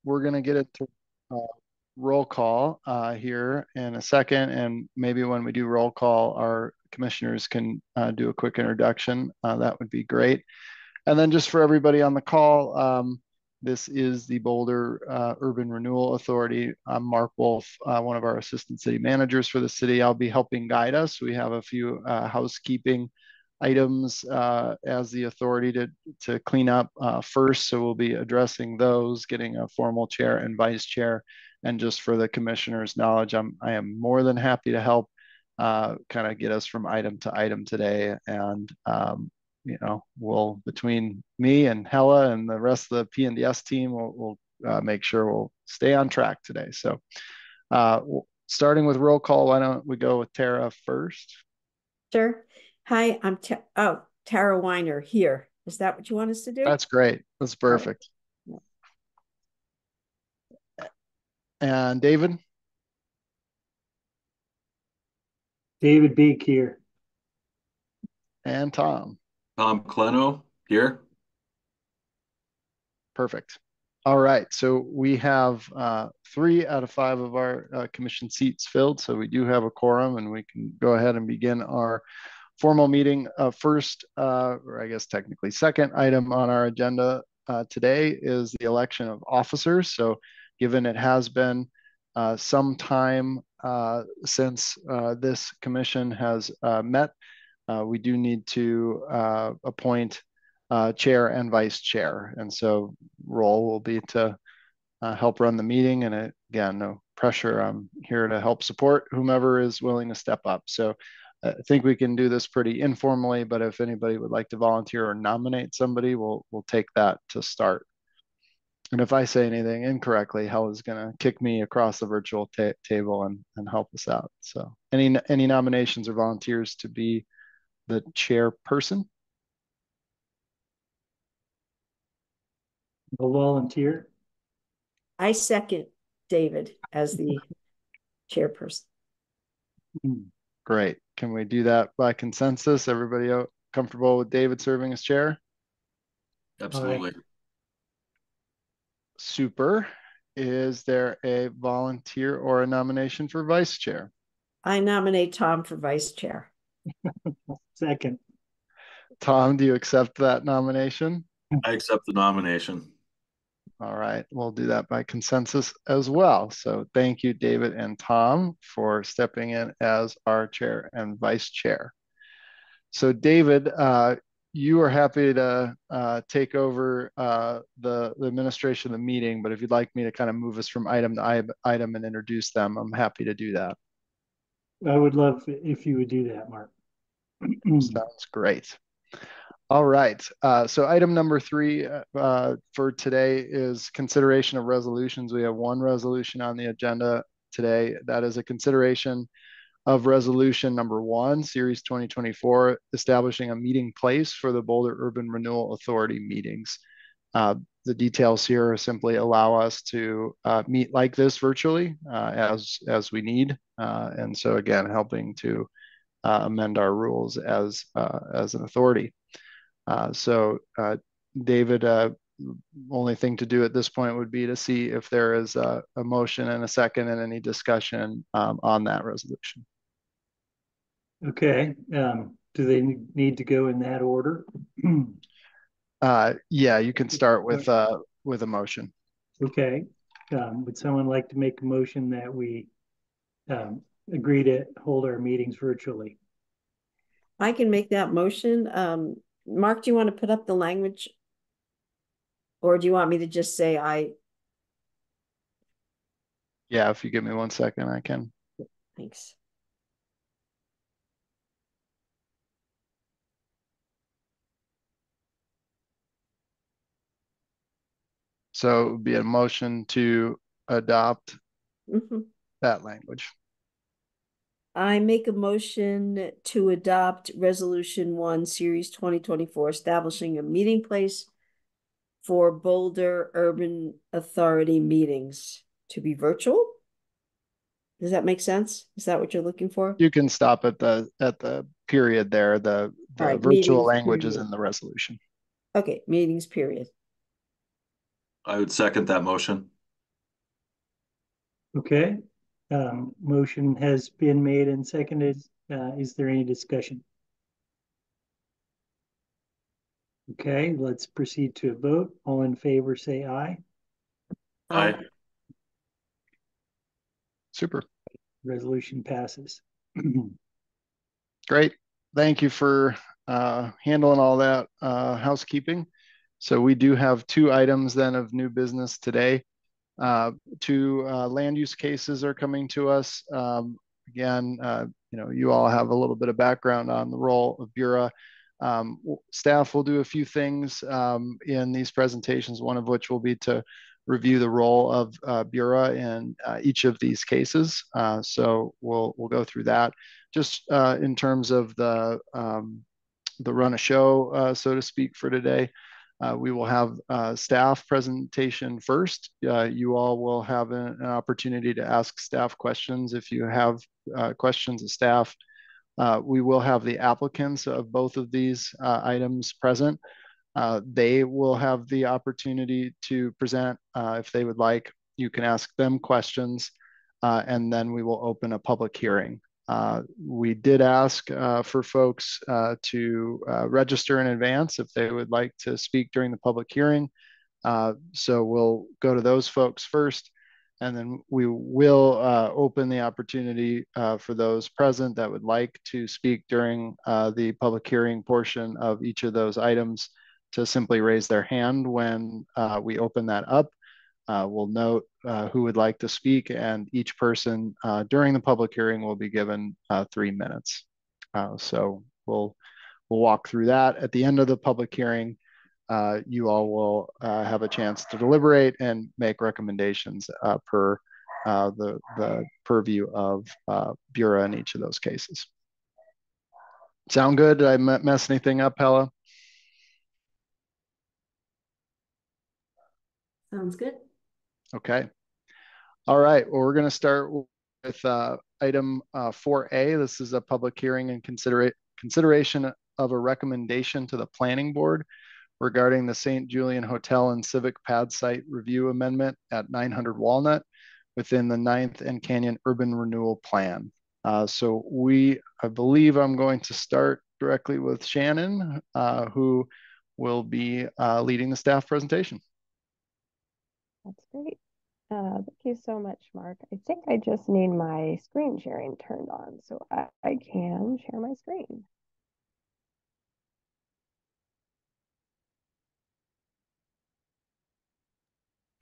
we're going to get into uh, roll call here in a second. And maybe when we do roll call, our commissioners can do a quick introduction. That would be great. And then just for everybody on the call, this is the Boulder Urban Renewal Authority. I'm Mark Wolf, one of our assistant city managers for the city. I'll be helping guide us. We have a few housekeeping items as the authority to clean up first. So we'll be addressing those, getting a formal chair and vice chair. And just for the commissioner's knowledge, I am more than happy to help kind of get us from item to item today. And we'll, between me and Hella and the rest of the P&DS team, we'll make sure we'll stay on track today. So starting with roll call, why don't we go with Tara first? Sure. Hi, I'm Tara Weiner here. Is that what you want us to do? That's great. That's perfect. Right. And David? David Beek here. And Tom? Tom Cleno here. Perfect. All right. So we have 3 out of 5 of our commission seats filled. So we do have a quorum and we can go ahead and begin our formal meeting. First, or I guess technically second item on our agenda today is the election of officers. So given it has been some time since this commission has met, we do need to appoint chair and vice chair. And so role will be to help run the meeting. And again, no pressure. I'm here to help support whomever is willing to step up. So I think we can do this pretty informally, but if anybody would like to volunteer or nominate somebody, we'll take that to start. And if I say anything incorrectly, Hella's going to kick me across the virtual table and help us out. So any nominations or volunteers to be the chairperson? A volunteer. I second David as the chairperson. Great. Can we do that by consensus? Everybody comfortable with David serving as chair? Absolutely. Super. Is there a volunteer or a nomination for vice chair? I nominate Tom for vice chair. Second. Tom, do you accept that nomination? I accept the nomination. All right, we'll do that by consensus as well. So thank you, David and Tom, for stepping in as our chair and vice chair. So David, you are happy to take over the administration of the meeting, but if you'd like me to kind of move us from item to item and introduce them, I'm happy to do that. I would love if you would do that, Mark. Sounds great. All right. So item number 3 for today is consideration of resolutions. We have one resolution on the agenda today. That is a consideration of resolution number 1, series 2024, establishing a meeting place for the Boulder Urban Renewal Authority meetings. The details here simply allow us to meet like this virtually as we need. And so again, helping to amend our rules as an authority. David, only thing to do at this point would be to see if there is a motion and a second and any discussion on that resolution. Okay. Do they need to go in that order? Yeah, you can start with a motion. Okay. Would someone like to make a motion that we agree to hold our meetings virtually? I can make that motion. Mark, do you want to put up the language? Or do you want me to just say I? Yeah, if you give me 1 second, I can. Thanks. So it would be a motion to adopt that language. I make a motion to adopt Resolution 1, Series 2024, establishing a meeting place for Boulder Urban Authority meetings to be virtual. Does that make sense? Is that what you're looking for? You can stop at the period there. The right, virtual language is in the resolution. Okay, meetings period. I would second that motion. Okay. Motion has been made and seconded. Is there any discussion? Okay, let's proceed to a vote. All in favor, say aye. Aye. Super. Resolution passes. Great. Thank you for handling all that housekeeping. So we do have two items then of new business today. Two land use cases are coming to us. Again, you all have a little bit of background on the role of Bureau. Staff will do a few things in these presentations, one of which will be to review the role of Bureau in each of these cases. So we'll go through that. Just in terms of the run of show, so to speak, for today. We will have staff presentation first. You all will have an opportunity to ask staff questions if you have questions of staff. We will have the applicants of both of these items present. They will have the opportunity to present if they would like. You can ask them questions, and then we will open a public hearing. We did ask for folks to register in advance if they would like to speak during the public hearing. So we'll go to those folks first, and then we will open the opportunity for those present that would like to speak during the public hearing portion of each of those items to simply raise their hand when we open that up. We'll note who would like to speak, and each person during the public hearing will be given 3 minutes. So we'll walk through that. At the end of the public hearing, you all will have a chance to deliberate and make recommendations per the purview of Bureau in each of those cases. Sound good? Did I mess anything up, Hella? Sounds good. Okay. All right. Well, we're going to start with item 4A. This is a public hearing and consideration of a recommendation to the planning board regarding the St. Julian Hotel and Civic Pad Site Review Amendment at 900 Walnut within the 9th and Canyon Urban Renewal Plan. So I believe I'm going to start directly with Shannon, who will be leading the staff presentation. That's great. Thank you so much, Mark. I think I just need my screen sharing turned on so I can share my screen.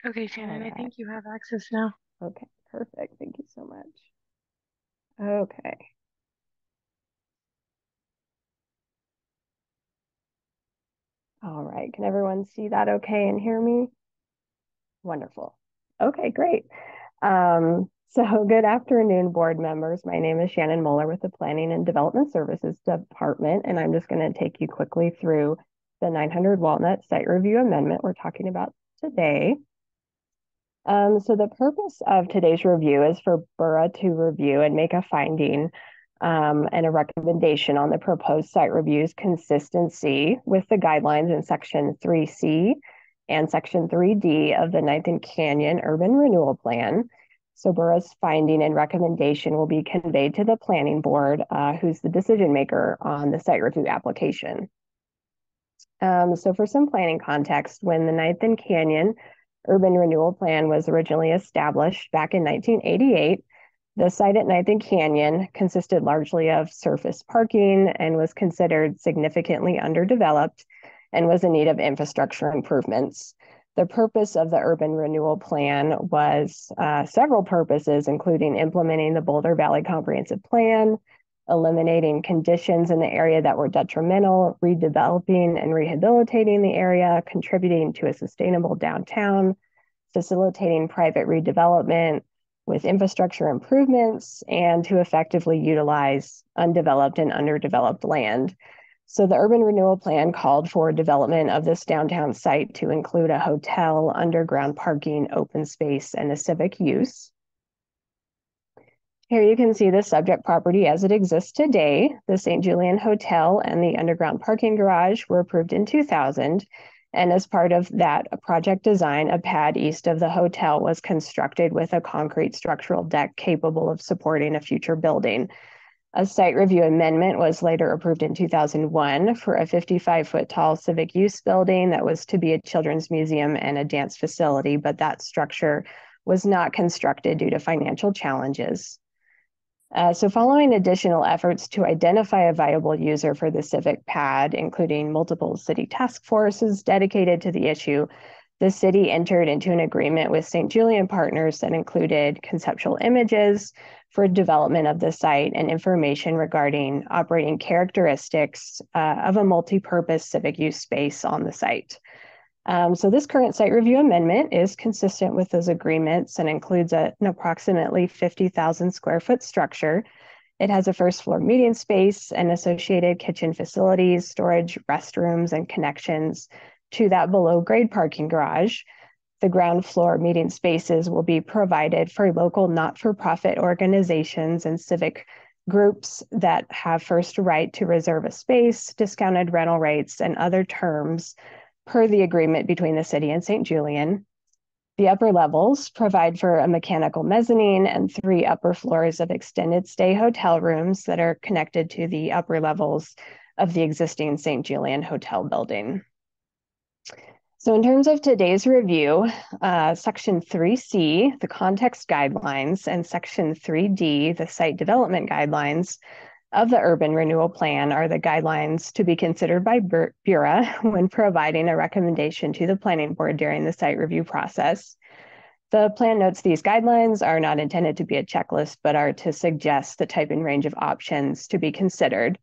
Okay, Shannon, All right. I think you have access now. Okay, perfect. Thank you so much. Okay. All right. Can everyone see that okay and hear me? Wonderful. Okay, great. So good afternoon, board members. My name is Shannon Moeller with the Planning and Development Services Department, and I'm just going to take you quickly through the 900 Walnut Site Review Amendment we're talking about today. So the purpose of today's review is for Borough to review and make a finding and a recommendation on the proposed site review's consistency with the guidelines in Section 3C and Section 3D of the 9th and Canyon Urban Renewal Plan. So Borough's finding and recommendation will be conveyed to the planning board, who's the decision maker on the site review application. So for some planning context, when the 9th and Canyon Urban Renewal Plan was originally established back in 1988, the site at 9th and Canyon consisted largely of surface parking and was considered significantly underdeveloped and was in need of infrastructure improvements. The purpose of the Urban Renewal Plan was several purposes, including implementing the Boulder Valley Comprehensive Plan, eliminating conditions in the area that were detrimental, redeveloping and rehabilitating the area, contributing to a sustainable downtown, facilitating private redevelopment with infrastructure improvements, and to effectively utilize undeveloped and underdeveloped land. So the Urban Renewal Plan called for development of this downtown site to include a hotel, underground parking, open space, and a civic use. Here you can see the subject property as it exists today. The St. Julian Hotel and the underground parking garage were approved in 2000, And as part of that project design, a pad east of the hotel was constructed with a concrete structural deck capable of supporting a future building. A site review amendment was later approved in 2001 for a 55-foot tall civic use building that was to be a children's museum and a dance facility, but that structure was not constructed due to financial challenges. So following additional efforts to identify a viable user for the civic pad, including multiple city task forces dedicated to the issue, the city entered into an agreement with St. Julian Partners that included conceptual images for development of the site and information regarding operating characteristics of a multi-purpose civic use space on the site. So this current site review amendment is consistent with those agreements and includes an approximately 50,000 square foot structure. It has a first floor meeting space and associated kitchen facilities, storage, restrooms, and connections to that below grade parking garage. The ground floor meeting spaces will be provided for local not-for-profit organizations and civic groups that have first right to reserve a space, discounted rental rates, and other terms per the agreement between the city and St. Julian. The upper levels provide for a mechanical mezzanine and 3 upper floors of extended stay hotel rooms that are connected to the upper levels of the existing St. Julian hotel building. So in terms of today's review, Section 3C, the context guidelines, and Section 3D, the site development guidelines of the Urban Renewal Plan are the guidelines to be considered by BURA when providing a recommendation to the Planning Board during the site review process. The plan notes these guidelines are not intended to be a checklist, but are to suggest the type and range of options to be considered.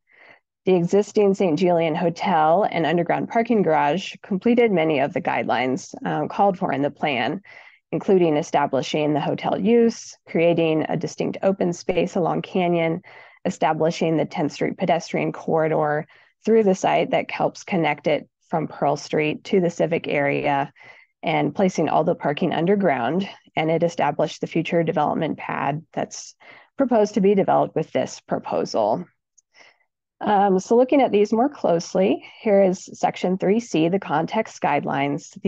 The existing St. Julian Hotel and underground parking garage completed many of the guidelines called for in the plan, including establishing the hotel use, creating a distinct open space along Canyon, establishing the 10th Street pedestrian corridor through the site that helps connect it from Pearl Street to the civic area, and placing all the parking underground. And it established the future development pad that's proposed to be developed with this proposal. So looking at these more closely, here is Section 3C, the context guidelines.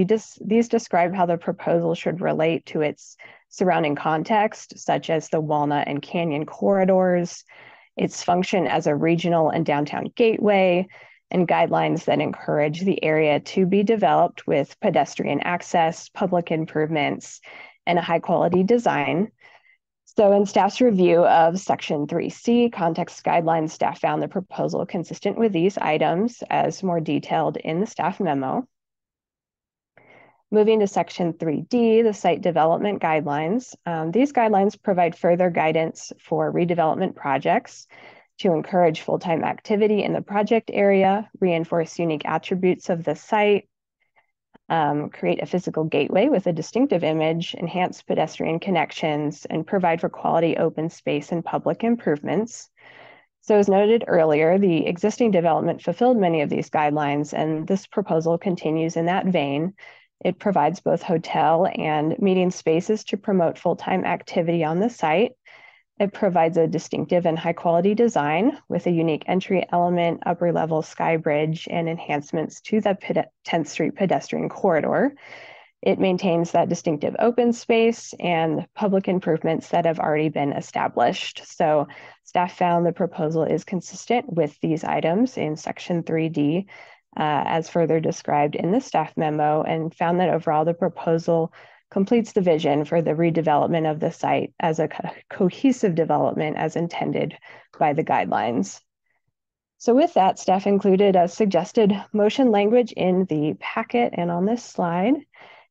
These describe how the proposal should relate to its surrounding context, such as the Walnut and Canyon corridors, its function as a regional and downtown gateway, and guidelines that encourage the area to be developed with pedestrian access, public improvements, and a high-quality design. So in staff's review of Section 3C, context guidelines, staff found the proposal consistent with these items as more detailed in the staff memo. Moving to Section 3D, the site development guidelines. These guidelines provide further guidance for redevelopment projects to encourage full-time activity in the project area, reinforce unique attributes of the site, create a physical gateway with a distinctive image, enhance pedestrian connections, and provide for quality open space and public improvements. So as noted earlier, the existing development fulfilled many of these guidelines, and this proposal continues in that vein. It provides both hotel and meeting spaces to promote full-time activity on the site. It provides a distinctive and high-quality design with a unique entry element, upper-level sky bridge, and enhancements to the 10th Street pedestrian corridor. It maintains that distinctive open space and public improvements that have already been established. So staff found the proposal is consistent with these items in Section 3D, as further described in the staff memo, and found that overall the proposal completes the vision for the redevelopment of the site as a cohesive development as intended by the guidelines. So with that, staff included a suggested motion language in the packet and on this slide.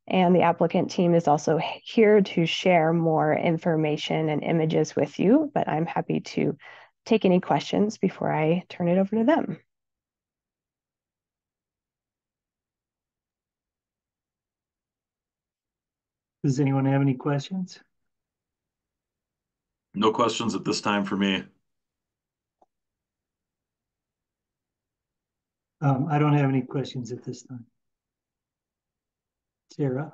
And the applicant team is also here to share more information and images with you, but I'm happy to take any questions before I turn it over to them. Does anyone have any questions? No questions at this time for me. I don't have any questions at this time. Sarah?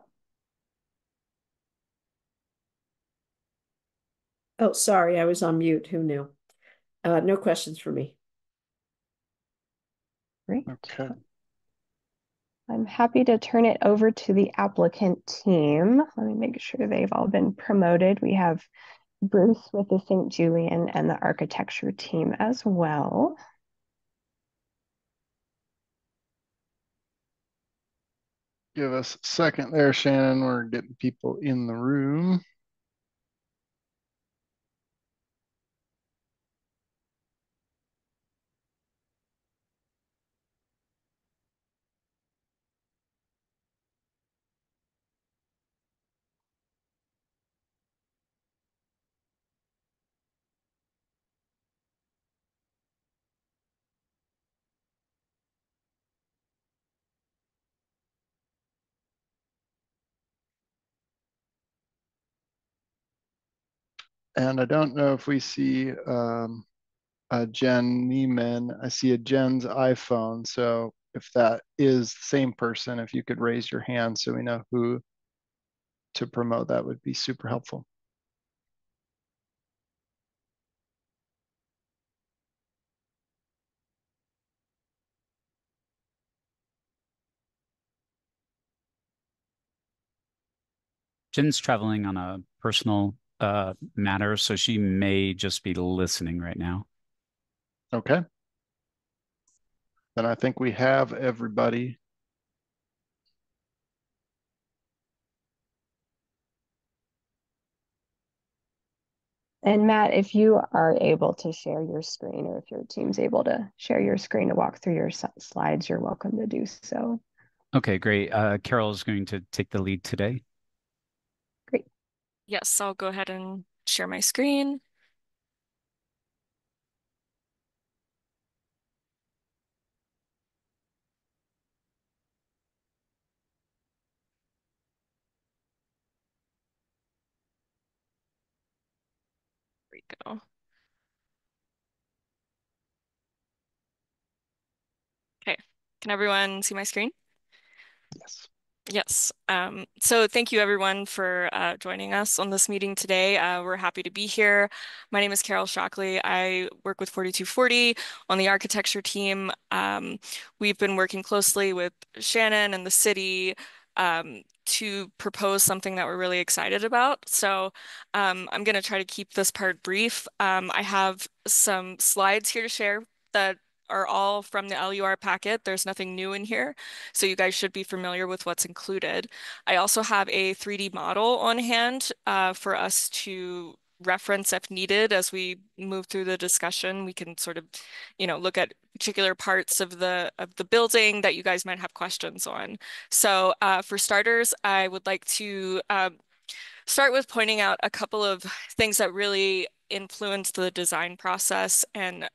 Oh, sorry, I was on mute. Who knew? No questions for me. Great. Okay. I'm happy to turn it over to the applicant team. Let me make sure they've all been promoted. We have Bruce with the St. Julian and the architecture team as well. Give us a second there, Shannon. We're getting people in the room. And I don't know if we see Jen Neiman. I see a Jen's iPhone. So if that is the same person, if you could raise your hand so we know who to promote, that would be super helpful. Jen's traveling on a personal matter, so she may just be listening right now. Okay. Then I think we have everybody. And Matt, if you are able to share your screen, or if your team's able to share your screen to walk through your slides, you're welcome to do so. Okay, great. Carol is going to take the lead today. Great. Yes, I'll go ahead and share my screen. There we go. Okay, can everyone see my screen? Yes. Yes. So thank you everyone for joining us on this meeting today. We're happy to be here. My name is Carol Shockley. I work with 4240 on the architecture team. We've been working closely with Shannon and the city to propose something that we're really excited about. So I'm going to try to keep this part brief. I have some slides here to share that are all from the LUR packet. There's nothing new in here, so you guys should be familiar with what's included. I also have a 3D model on hand for us to reference if needed as we move through the discussion. We can sort of, look at particular parts of the building that you guys might have questions on. So for starters, I would like to start with pointing out a couple of things that really influenced the design process and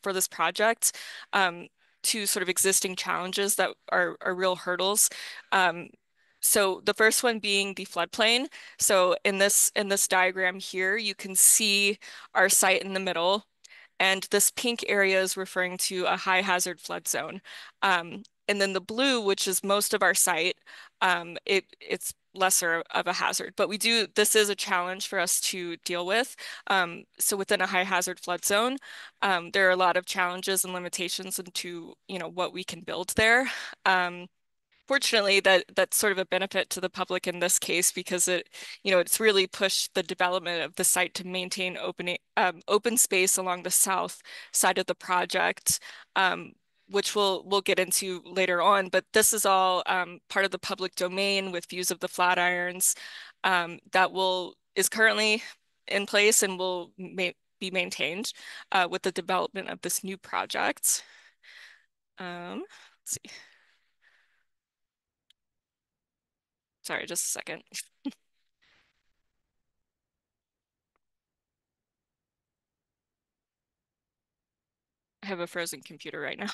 for this project, to sort of existing challenges that are real hurdles. So the first one being the floodplain. So in this diagram here, you can see our site in the middle, and this pink area is referring to a high hazard flood zone. And then the blue, which is most of our site, it's lesser of a hazard, but this is a challenge for us to deal with. So within a high hazard flood zone, there are a lot of challenges and limitations into, what we can build there. Fortunately, that's sort of a benefit to the public in this case because it's really pushed the development of the site to maintain open space along the south side of the project, which we'll get into later on. But this is all part of the public domain with views of the Flatirons is currently in place and will be maintained with the development of this new project. Let's see. Sorry, just a second. I have a frozen computer right now.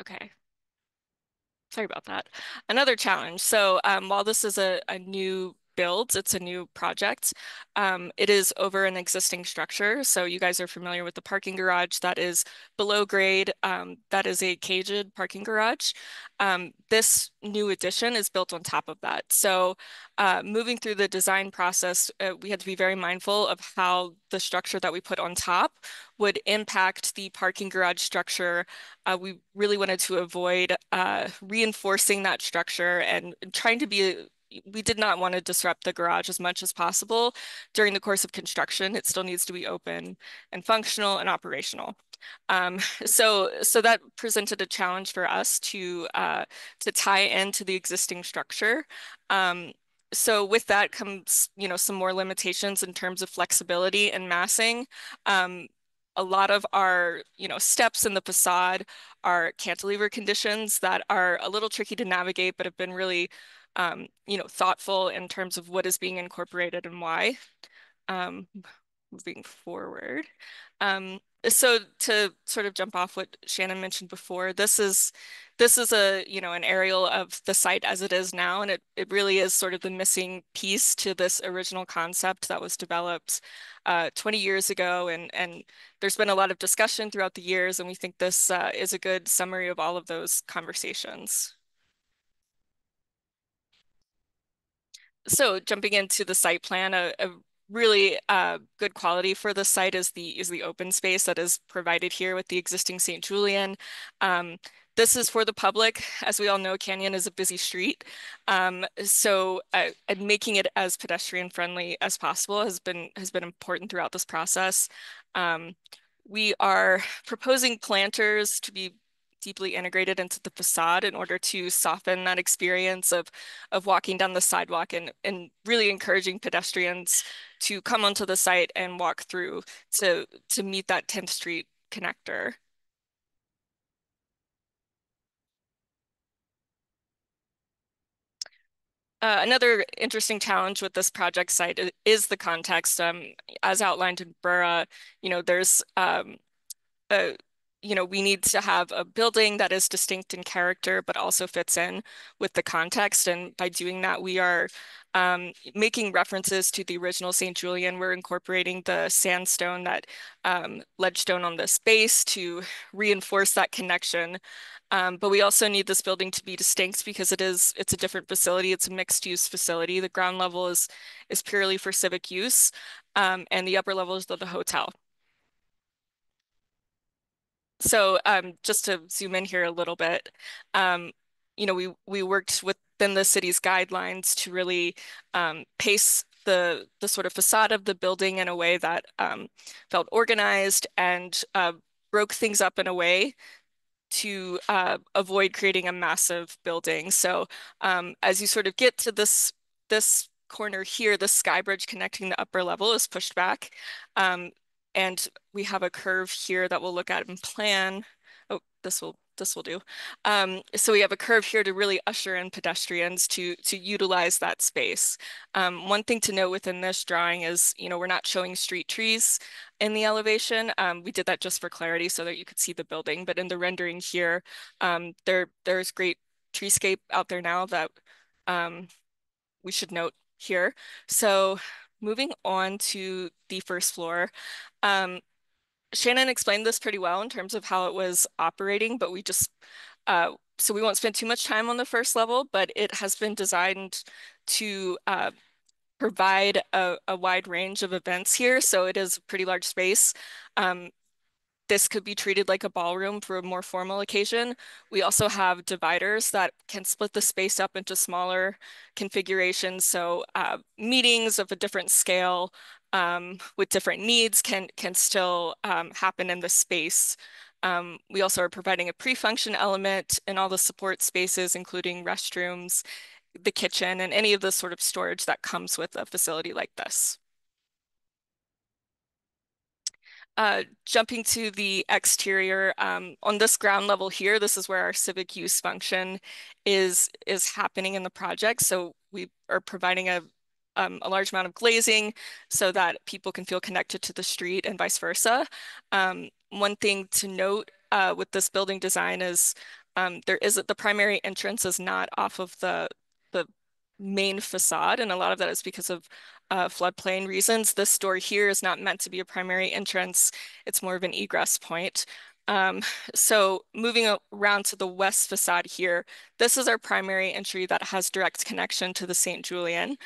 Okay. Sorry about that. Another challenge. So while this is a new build. It's a new project. It is over an existing structure. So you guys are familiar with the parking garage that is below grade. That is a caged parking garage. This new addition is built on top of that. So moving through the design process, we had to be very mindful of how the structure that we put on top would impact the parking garage structure. We really wanted to avoid reinforcing that structure and trying to be we did not want to disrupt the garage as much as possible during the course of construction. It still needs to be open and functional and operational. So that presented a challenge for us to tie into the existing structure. So with that comes, some more limitations in terms of flexibility and massing. A lot of our, steps in the facade are cantilever conditions that are a little tricky to navigate, but have been really, thoughtful in terms of what is being incorporated and why. Um, Moving forward. So to sort of jump off what Shannon mentioned before, this is a, an aerial of the site as it is now, and it really is sort of the missing piece to this original concept that was developed 20 years ago, and there's been a lot of discussion throughout the years, and we think this is a good summary of all of those conversations. So jumping into the site plan, a really good quality for the site is the open space that is provided here with the existing St. Julian. This is for the public. As we all know, Canyon is a busy street. So making it as pedestrian friendly as possible has been important throughout this process. We are proposing planters to be deeply integrated into the facade in order to soften that experience of walking down the sidewalk and really encouraging pedestrians to come onto the site and walk through to meet that 10th Street connector. Another interesting challenge with this project site is the context. As outlined in BRA, there's we need to have a building that is distinct in character, but also fits in with the context. And by doing that, we are making references to the original St. Julian. We're incorporating the sandstone, that ledgestone on this base to reinforce that connection. But we also need this building to be distinct because it's a different facility. It's a mixed use facility. The ground level is purely for civic use, and the upper level is the hotel. So just to zoom in here a little bit, we worked within the city's guidelines to really pace the sort of facade of the building in a way that felt organized and broke things up in a way to avoid creating a massive building. So as you sort of get to this corner here, the sky bridge connecting the upper level is pushed back. And we have a curve here that we'll look at in plan. Oh, this will do. So we have a curve here to really usher in pedestrians to utilize that space. One thing to note within this drawing is, we're not showing street trees in the elevation. We did that just for clarity so that you could see the building. But in the rendering here, there's great treescape out there now that we should note here. So moving on to the first floor. Shannon explained this pretty well in terms of how it was operating, but so we won't spend too much time on the first level, but it has been designed to provide a wide range of events here. So it is a pretty large space. This could be treated like a ballroom for a more formal occasion. We also have dividers that can split the space up into smaller configurations. So meetings of a different scale with different needs can still happen in the space. We also are providing a pre-function element in all the support spaces, including restrooms, the kitchen, and any of the sort of storage that comes with a facility like this. Jumping to the exterior, on this ground level here, this is where our civic use function is happening in the project. So we are providing a large amount of glazing so that people can feel connected to the street and vice versa. One thing to note with this building design is the primary entrance is not off of the main facade, and a lot of that is because of floodplain reasons. This door here is not meant to be a primary entrance. It's more of an egress point. So moving around to the west facade here, this is our primary entry that has direct connection to the St. Julian.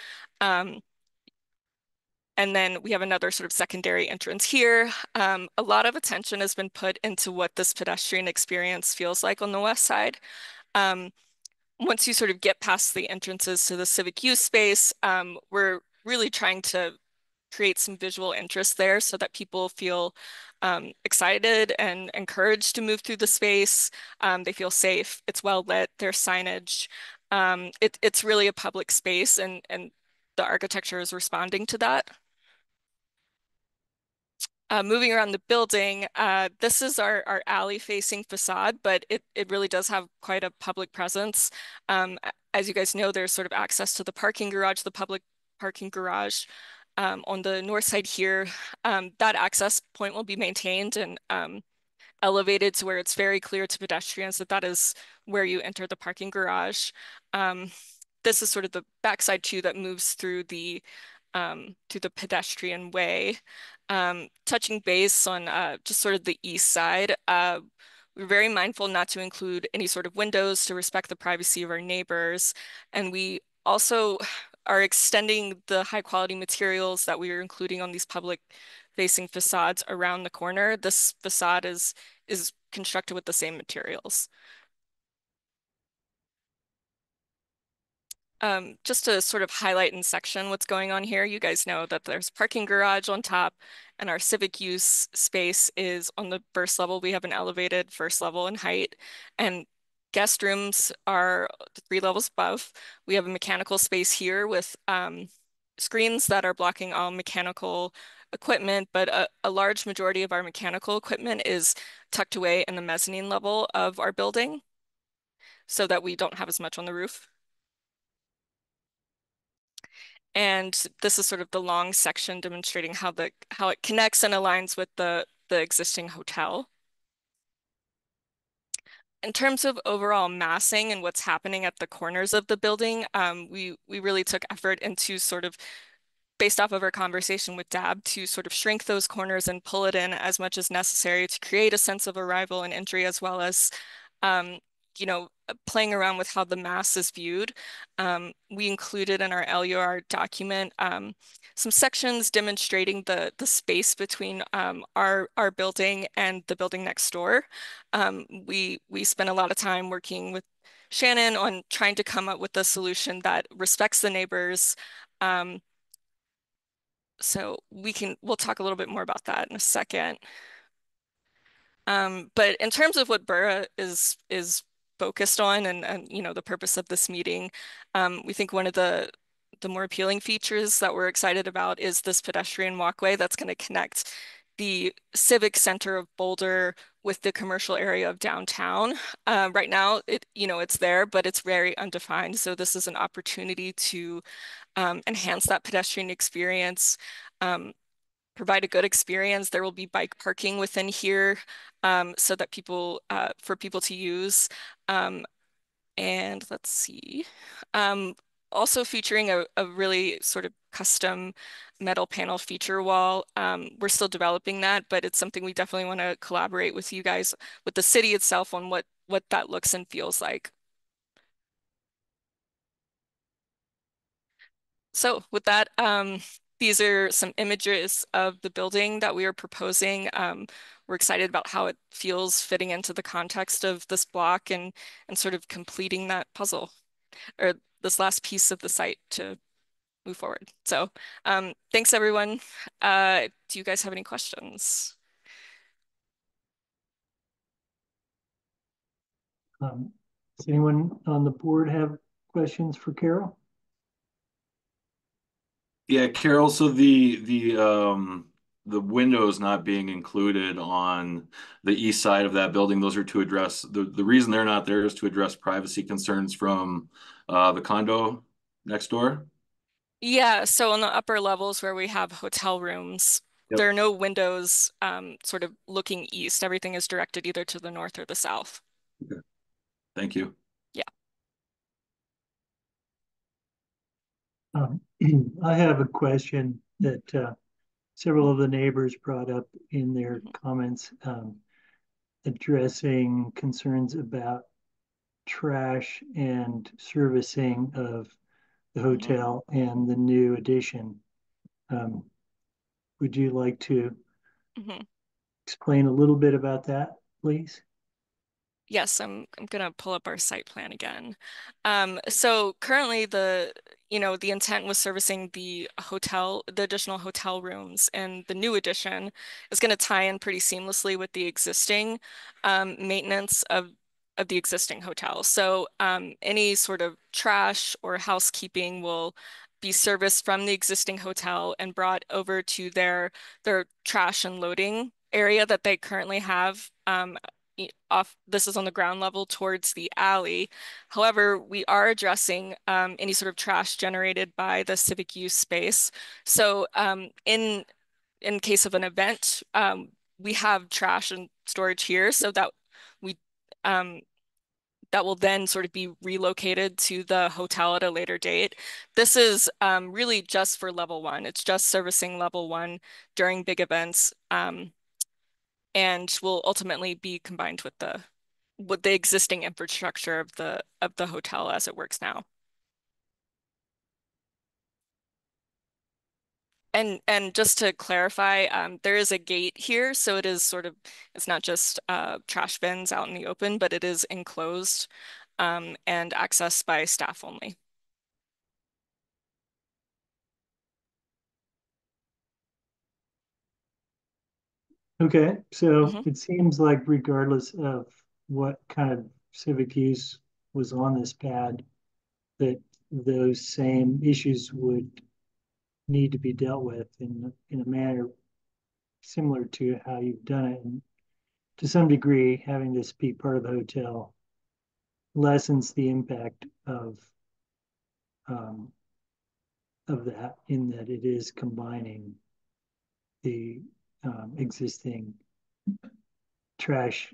And then we have another sort of secondary entrance here. A lot of attention has been put into what this pedestrian experience feels like on the west side. Once you sort of get past the entrances to the civic use space, we're really trying to create some visual interest there so that people feel excited and encouraged to move through the space. They feel safe. It's well lit. There's signage. It's really a public space, and the architecture is responding to that. Moving around the building, this is our alley-facing facade, but it really does have quite a public presence. As you guys know, there's sort of access to the parking garage, the public parking garage on the north side here. That access point will be maintained and elevated to where it's very clear to pedestrians that that is where you enter the parking garage. This is sort of the backside too that moves through the pedestrian way. Touching base on just sort of the east side, we're very mindful not to include any sort of windows to respect the privacy of our neighbors. And we also are extending the high quality materials that we are including on these public facing facades around the corner. This facade is constructed with the same materials. Just to sort of highlight in section what's going on here, you guys know that there's parking garage on top and our civic use space is on the first level. We have an elevated first level in height, and guest rooms are 3 levels above. We have a mechanical space here with screens that are blocking all mechanical equipment, but a large majority of our mechanical equipment is tucked away in the mezzanine level of our building so that we don't have as much on the roof. And this is sort of the long section demonstrating how it connects and aligns with the existing hotel. In terms of overall massing and what's happening at the corners of the building, we really took effort into sort of based off of our conversation with Dab to sort of shrink those corners and pull it in as much as necessary to create a sense of arrival and entry, as well as playing around with how the mass is viewed. We included in our LUR document some sections demonstrating the space between our building and the building next door. We spent a lot of time working with Shannon on trying to come up with a solution that respects the neighbors. So we'll talk a little bit more about that in a second. But in terms of what Borough is focused on and the purpose of this meeting, we think one of the more appealing features that we're excited about is this pedestrian walkway that's going to connect the civic center of Boulder with the commercial area of downtown. Right now, it's there, but it's very undefined. So this is an opportunity to enhance that pedestrian experience, provide a good experience. There will be bike parking within here so that for people to use. And let's see. Also featuring a really sort of custom metal panel feature wall. We're still developing that, but it's something we definitely want to collaborate with you guys, with the city itself on what that looks and feels like. So with that, these are some images of the building that we are proposing. We're excited about how it feels fitting into the context of this block and sort of completing that puzzle or this last piece of the site to move forward. So thanks everyone. Do you guys have any questions? Does anyone on the board have questions for Carol? Yeah, Carol, so the windows not being included on the east side of that building, those are to address the reason they're not there is to address privacy concerns from the condo next door. Yeah, so on the upper levels where we have hotel rooms, Yep. there are no windows sort of looking east. Everything is directed either to the north or the south. Okay. Thank you. Yeah. I have a question that several of the neighbors brought up in their comments, addressing concerns about trash and servicing of the hotel and the new addition. Would you like to explain a little bit about that, please? Yes, I'm gonna pull up our site plan again. So currently the intent was servicing the hotel, the additional hotel rooms, and the new addition is gonna tie in pretty seamlessly with the existing maintenance of the existing hotel. So any sort of trash or housekeeping will be serviced from the existing hotel and brought over to their trash and loading area that they currently have off. This is on the ground level towards the alley. However, we are addressing any sort of trash generated by the civic use space. So in case of an event, we have trash and storage here so that we um, that will then sort of be relocated to the hotel at a later date. This is really just for level one. It's just servicing level one during big events. And will ultimately be combined with the existing infrastructure of the hotel as it works now. And just to clarify, there is a gate here, so it's not just trash bins out in the open, but it is enclosed and accessed by staff only. Okay, so Mhm. it seems like regardless of what kind of civic use was on this pad, that those same issues would need to be dealt with in a manner similar to how you've done it. And to some degree, having this be part of the hotel lessens the impact um, of that, in that it is combining the existing trash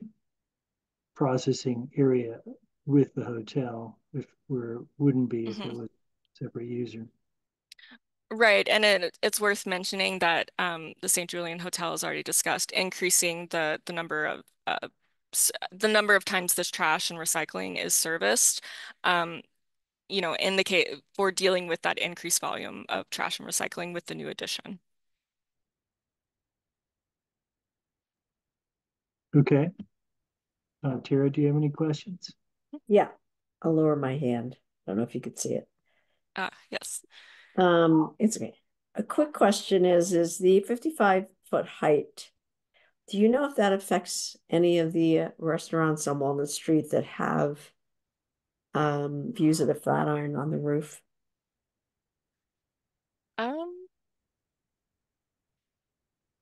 processing area with the hotel, if where wouldn't be if it Mhm. was a separate user. Right, and it's worth mentioning that the St. Julian Hotel has already discussed increasing the number of the number of times this trash and recycling is serviced. Um, in the case for dealing with that increased volume of trash and recycling with the new addition. Okay. Tara, do you have any questions? Yeah, I'll lower my hand. I don't know if you could see it. Yes. It's okay. A quick question is the 55-foot height, do you know if that affects any of the restaurants on Walnut Street that have views of the Flatiron on the roof? Um,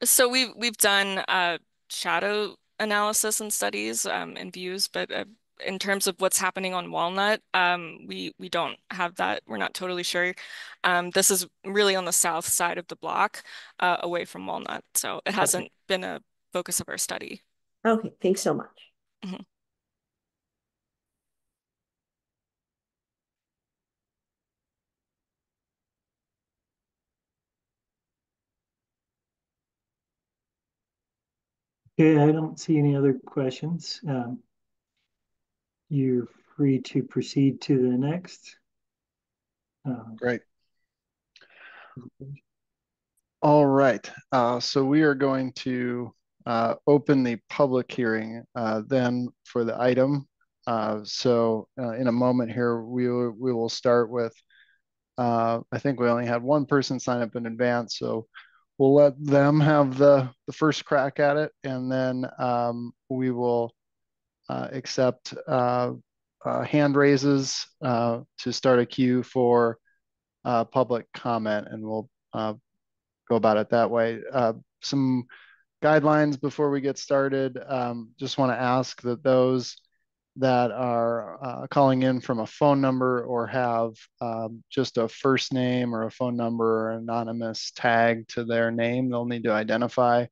so we've done shadow analysis and studies and views, but in terms of what's happening on Walnut, we don't have that. We're not totally sure. This is really on the south side of the block, away from Walnut, so it Okay. hasn't been a focus of our study. Okay, thanks so much. Mhm. Okay, I don't see any other questions. You're free to proceed to the next. Great. All right. So we are going to open the public hearing then for the item. In a moment here, we will start with, I think we only had one person sign up in advance, so we'll let them have the first crack at it, and then we will accept hand raises to start a queue for public comment, and we'll go about it that way. Some guidelines before we get started. Just want to ask that those that are calling in from a phone number or have just a first name or a phone number or anonymous tag to their name, they'll need to identify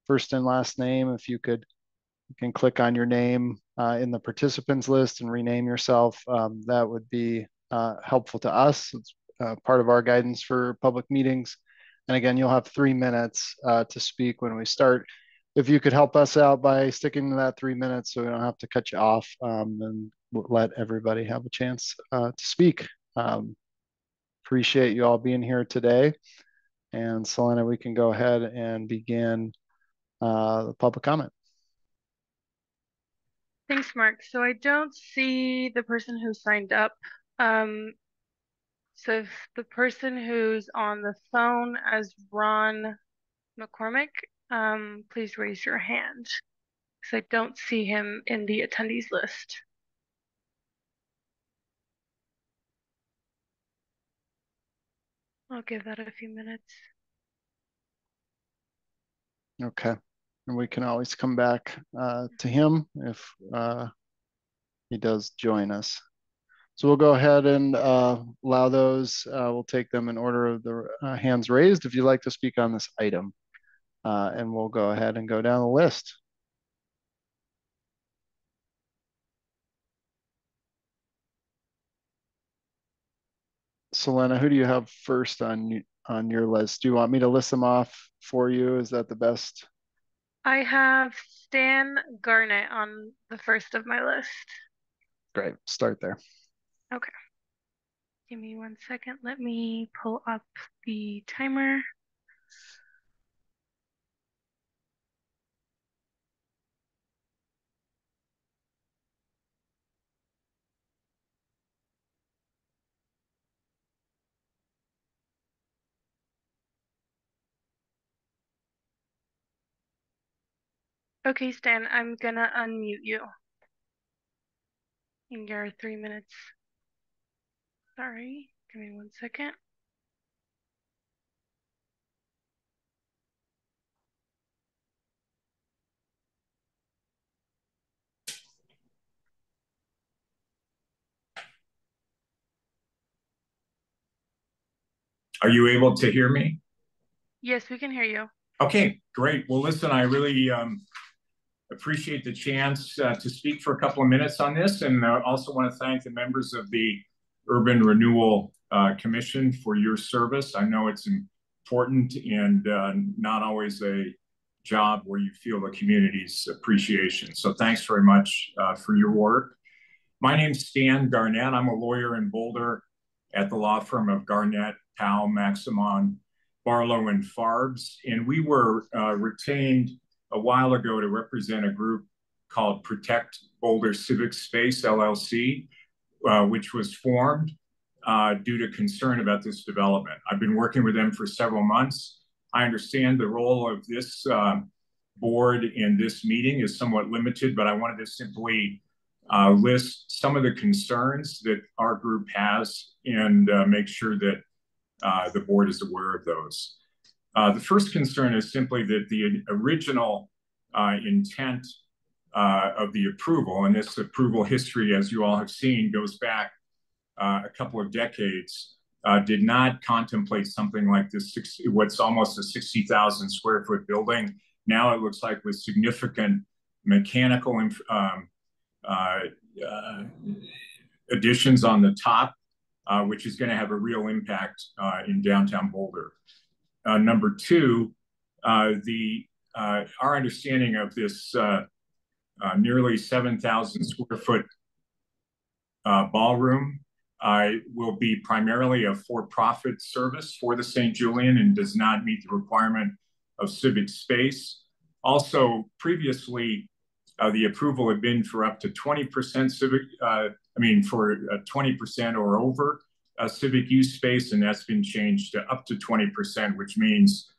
first and last name. If you can click on your name in the participants list and rename yourself. That would be helpful to us. It's part of our guidance for public meetings. And again, you'll have 3 minutes to speak when we start. If you could help us out by sticking to that 3 minutes so we don't have to cut you off, and let everybody have a chance to speak. Appreciate you all being here today. And Selena, we can go ahead and begin the public comment. Thanks, Mark. So I don't see the person who signed up. So if the person who's on the phone as Ron McCormick, please raise your hand because I don't see him in the attendees list. I'll give that a few minutes. Okay. And we can always come back to him if he does join us. So we'll go ahead and allow those. We'll take them in order of the hands raised if you'd like to speak on this item. And we'll go ahead and go down the list. Selena, who do you have first on your list? Do you want me to list them off for you? Is that the best? I have Stan Garnett on the first of my list. Great, start there. Okay. Give me 1 second. Let me pull up the timer. Okay, Stan, I'm gonna unmute you in your 3 minutes. Sorry, give me 1 second. Are you able to hear me? Yes, we can hear you. Okay, great. Well, listen, I really appreciate the chance to speak for a couple of minutes on this, and also want to thank the members of the Urban Renewal Commission for your service. I know it's important and not always a job where you feel the community's appreciation. So thanks very much for your work. My name's Stan Garnett. I'm a lawyer in Boulder at the law firm of Garnett, Powell, Maximon, Barlow, and Farbs. And we were retained a while ago to represent a group called Protect Boulder Civic Space, LLC, which was formed due to concern about this development. I've been working with them for several months. I understand the role of this board in this meeting is somewhat limited, but I wanted to simply list some of the concerns that our group has and make sure that the board is aware of those. The first concern is simply that the original intent of the approval, and this approval history, as you all have seen, goes back a couple of decades, did not contemplate something like this, what's almost a 60,000 square foot building. Now it looks like with significant mechanical additions on the top, which is going to have a real impact in downtown Boulder. Number two, our understanding of this nearly 7,000 square foot ballroom will be primarily a for-profit service for the St. Julian and does not meet the requirement of civic space. Also, previously, the approval had been for up to 20% civic, for 20% or over civic use space, and that's been changed to up to 20%, which means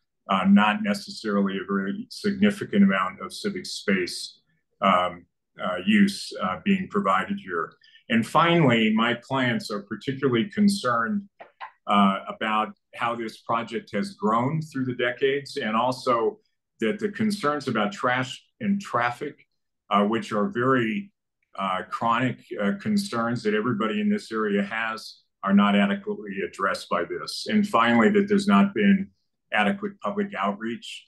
not necessarily a very significant amount of civic space use being provided here. And finally, my clients are particularly concerned about how this project has grown through the decades, and also that the concerns about trash and traffic, which are very chronic concerns that everybody in this area has, are not adequately addressed by this. And finally, that there's not been adequate public outreach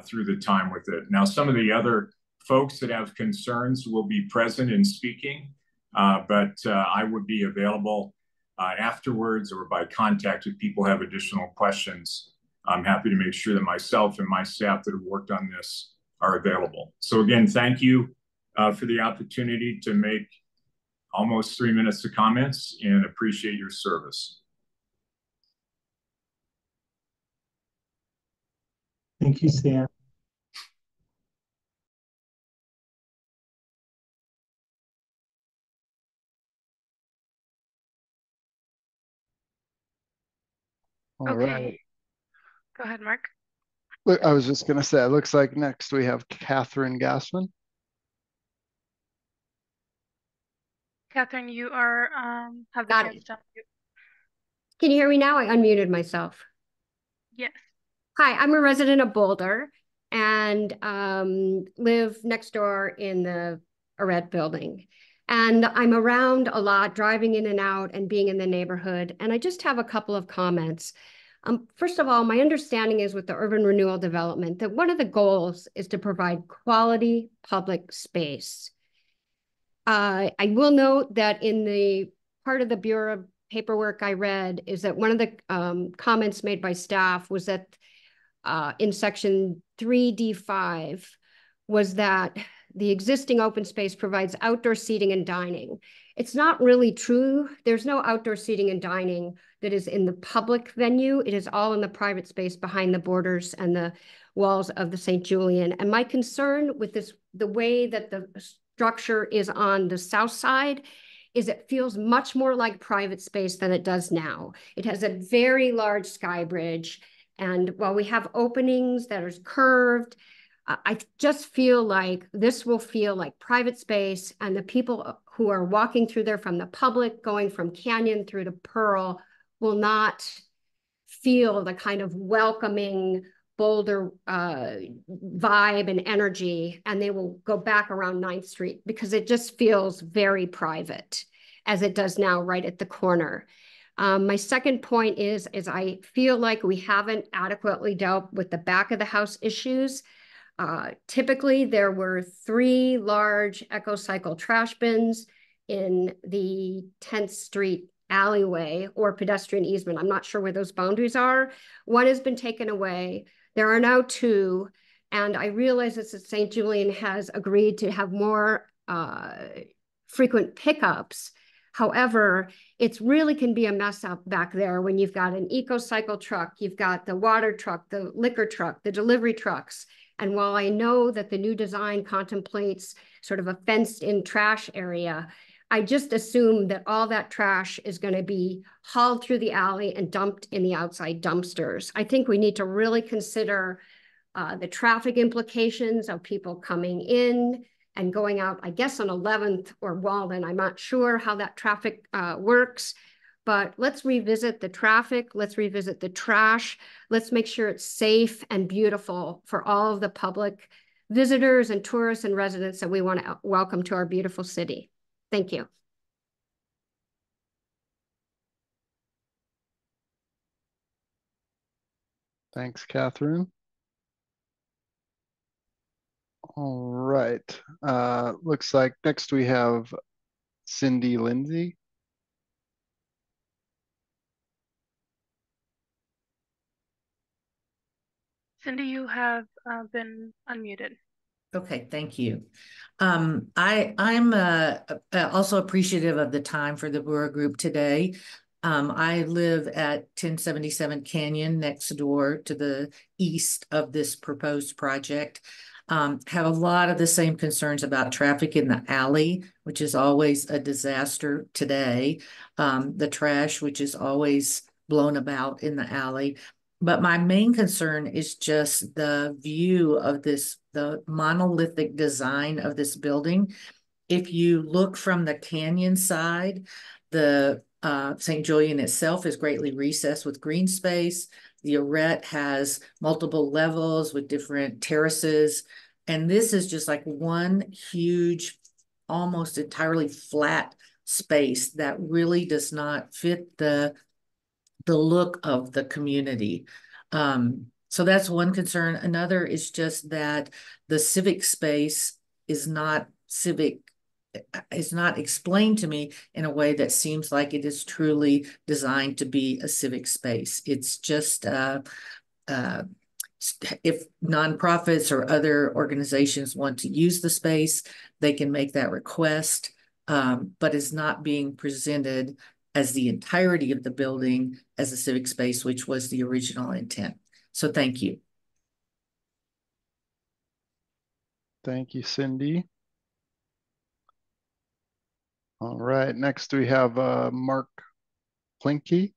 through the time with it. Now, some of the other folks that have concerns will be present and speaking, but I would be available afterwards or by contact if people have additional questions. I'm happy to make sure that myself and my staff that have worked on this are available. So again, thank you for the opportunity to make almost 3 minutes of comments and appreciate your service. Thank you, Sam. All right. Go ahead, Mark. Look, I was just going to say, it looks like next we have Catherine Gassman. Catherine, you are have the Got chance it. to unmute. Can you hear me now? I unmuted myself. Yes. Hi, I'm a resident of Boulder and live next door in the Arette building. And I'm around a lot, driving in and out and being in the neighborhood. And I just have a couple of comments. First of all, my understanding is with the urban renewal development that one of the goals is to provide quality public space. I will note that in the part of the Bureau paperwork I read is that one of the comments made by staff was that in section 3D5 was that the existing open space provides outdoor seating and dining. It's not really true. There's no outdoor seating and dining that is in the public venue. It is all in the private space behind the borders and the walls of the St. Julian. And my concern with this, the way that the structure is on the south side, is it feels much more like private space than it does now. It has a very large sky bridge. And while we have openings that are curved, I just feel like this will feel like private space, and the people who are walking through there from the public, going from Canyon through to Pearl, will not feel the kind of welcoming Boulder vibe and energy, and they will go back around 9th Street because it just feels very private as it does now right at the corner. My second point is I feel like we haven't adequately dealt with the back of the house issues. Typically, there were 3 large EcoCycle trash bins in the 10th Street alleyway or pedestrian easement. I'm not sure where those boundaries are. One has been taken away. There are now 2. And I realize that St. Julian has agreed to have more frequent pickups. However, it really can be a mess up back there when you've got an EcoCycle truck, you've got the water truck, the liquor truck, the delivery trucks. And while I know that the new design contemplates sort of a fenced-in trash area, I just assume that all that trash is going to be hauled through the alley and dumped in the outside dumpsters. I think we need to really consider the traffic implications of people coming in and going out, I guess, on 11th or Walden. I'm not sure how that traffic works, but let's revisit the traffic. Let's revisit the trash. Let's make sure it's safe and beautiful for all of the public visitors and tourists and residents that we want to welcome to our beautiful city. Thank you. Thanks, Catherine. All right. Looks like next we have Cindy Lindsay. Cindy, you have been unmuted. Okay, thank you. I'm also appreciative of the time for the Brewer Group today. I live at 1077 Canyon, next door to the east of this proposed project. Have a lot of the same concerns about traffic in the alley, which is always a disaster today. The trash, which is always blown about in the alley. But my main concern is just the view of this, the monolithic design of this building. If you look from the canyon side, the St. Julian itself is greatly recessed with green space. The Arette has multiple levels with different terraces. And this is just like one huge, almost entirely flat space that really does not fit the look of the community. So that's one concern. Another is just that the civic space is not civic is not explained to me in a way that seems like it is truly designed to be a civic space. It's just if nonprofits or other organizations want to use the space, they can make that request, but it's not being presented as the entirety of the building as a civic space, which was the original intent. So thank you. Thank you, Cindy. All right, next we have Mark Plinke.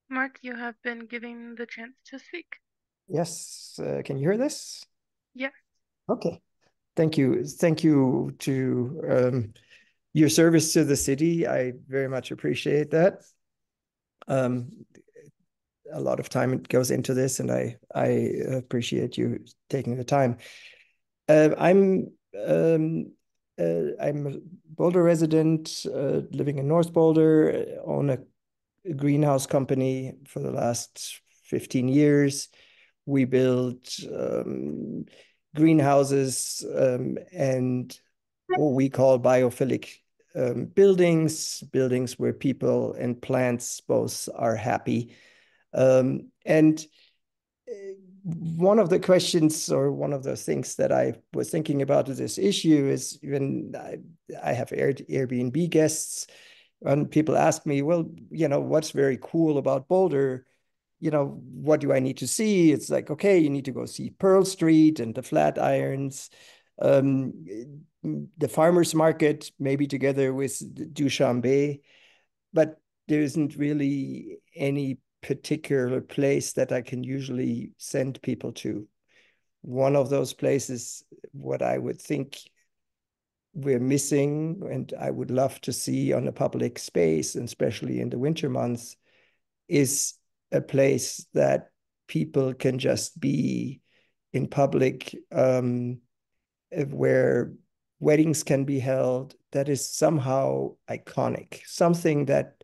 Mark, you have been given the chance to speak. Yes, can you hear this? Yeah. Okay, thank you. Thank you to your service to the city. I very much appreciate that. A lot of time goes into this, and I appreciate you taking the time. I'm a Boulder resident, living in North Boulder, own a greenhouse company for the last 15 years. We build greenhouses and what we call biophilic buildings where people and plants both are happy. And one of the questions or one of the things that I was thinking about with this issue is when I have Airbnb guests, and people ask me, well, what's very cool about Boulder? What do I need to see? It's like, okay, you need to go see Pearl Street and the Flatirons, the farmers market, maybe together with Dushanbe, but there isn't really any particular place that I can usually send people to. One of those places, what I would think we're missing, and I would love to see on a public space, and especially in the winter months, is a place that people can just be in public, where weddings can be held, that is somehow iconic, something that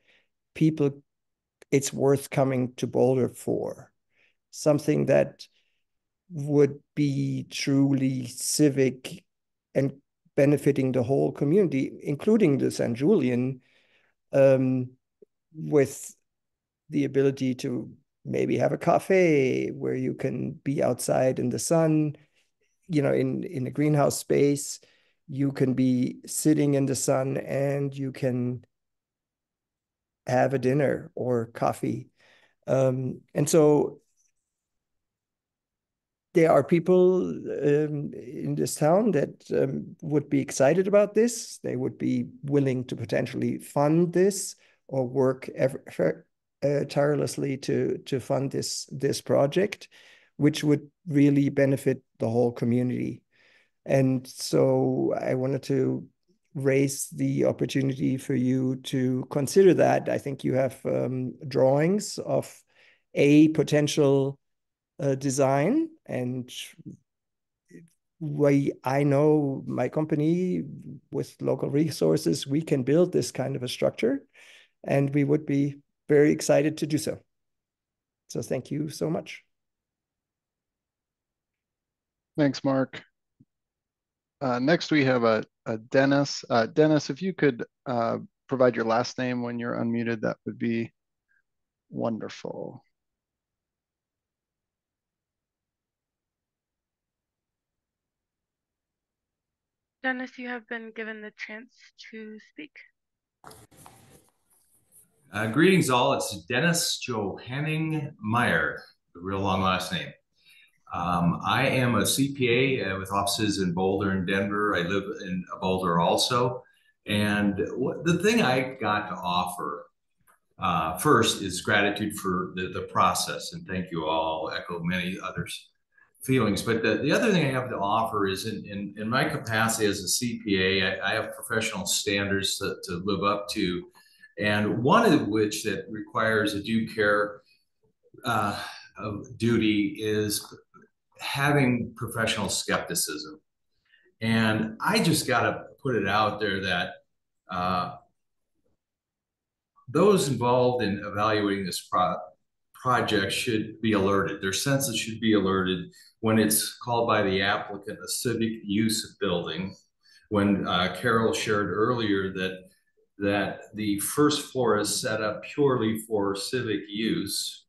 people, it's worth coming to Boulder for, something that would be truly civic and benefiting the whole community, including the San Julian, with the ability to maybe have a cafe where you can be outside in the sun, in a greenhouse space. You can be sitting in the sun and you can have a dinner or coffee. And so there are people in this town that would be excited about this. They would be willing to potentially fund this or work tirelessly to fund this project, which would really benefit the whole community. And so I wanted to raise the opportunity for you to consider that. I think you have drawings of a potential design, and I know my company with local resources, we can build this kind of a structure, and we would be very excited to do so. So thank you so much. Thanks, Mark. Next, we have a Dennis. Dennis, if you could provide your last name when you're unmuted, that would be wonderful. Dennis, you have been given the chance to speak. Greetings all, it's Dennis Johanning Meyer, a real long last name. I am a CPA with offices in Boulder and Denver. I live in Boulder also. And the thing I got to offer first is gratitude for the process. And thank you all, echo many others' feelings. But the other thing I have to offer is in my capacity as a CPA, I have professional standards to live up to. And one of which that requires a due care of duty is having professional skepticism. And I just got to put it out there that those involved in evaluating this project should be alerted. Their senses should be alerted when it's called by the applicant a civic use building. When Carol shared earlier that the first floor is set up purely for civic use.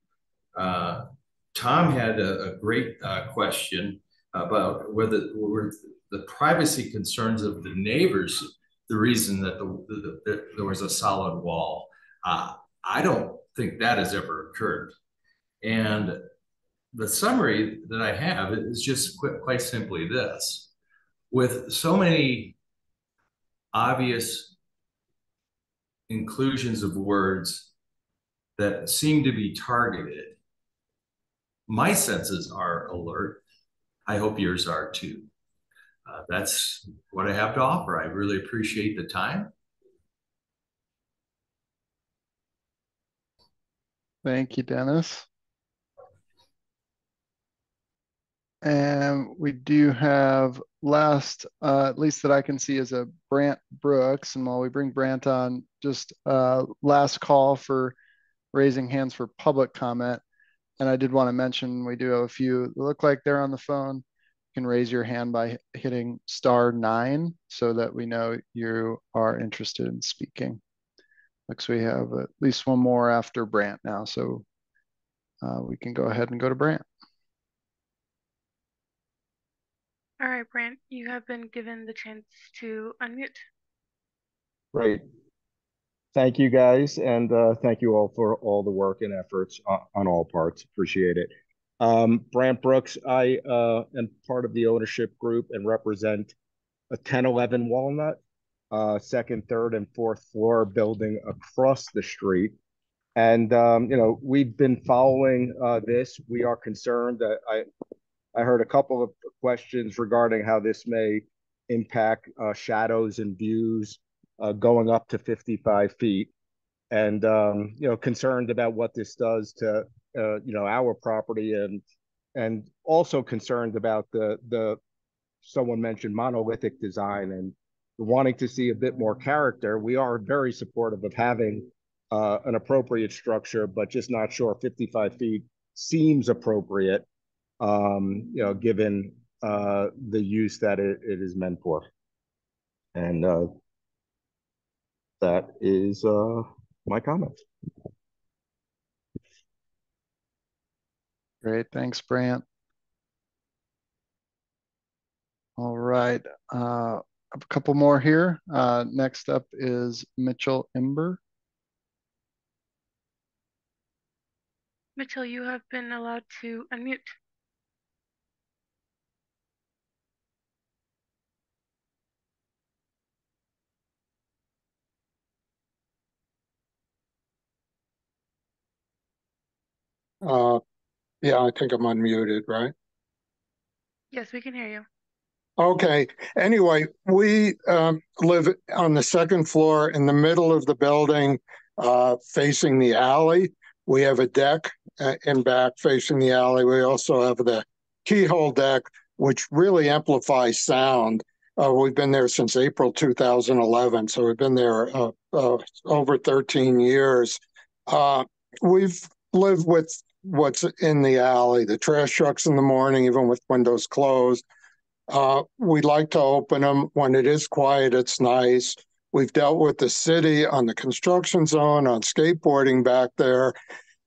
Tom had a great question about whether the privacy concerns of the neighbors, the reason that there was a solid wall. I don't think that has ever occurred. And the summary that I have is just quite simply this. With so many obvious inclusions of words that seem to be targeted, my senses are alert. I hope yours are too. That's what I have to offer. I really appreciate the time. Thank you, Dennis. And we do have last, at least that I can see, is a Brant Brooks. And while we bring Brant on, just last call for raising hands for public comment. And I did want to mention, we do have a few that look like they're on the phone. You can raise your hand by hitting *9 so that we know you are interested in speaking. Looks we have at least one more after Brant now, so we can go ahead and go to Brant. All right, Brant, you have been given the chance to unmute. Great. Thank you, guys, and thank you all for all the work and efforts on all parts. Appreciate it. Brant Brooks, I am part of the ownership group and represent a 1011 Walnut, second, third, and fourth floor building across the street. And, you know, we've been following this. We are concerned that I heard a couple of questions regarding how this may impact shadows and views going up to 55 feet. And, you know, concerned about what this does to, you know, our property, and also concerned about the someone mentioned monolithic design and wanting to see a bit more character. We are very supportive of having an appropriate structure, but just not sure 55 feet seems appropriate, you know, given the use that it is meant for. And that is my comments. Great, thanks, Brant. All right, a couple more here. Next up is Mitchell Imber. Mitchell, you have been allowed to unmute. Yeah, I think I'm unmuted, right? Yes, we can hear you. Okay. Anyway, we live on the second floor in the middle of the building, facing the alley. We have a deck in back facing the alley. We also have the keyhole deck, which really amplifies sound. We've been there since April 2011, so we've been there over 13 years. We've lived with what's in the alley, the trash trucks in the morning, even with windows closed. We like to open them when it is quiet. It's nice. We've dealt with the city on the construction zone, on skateboarding back there.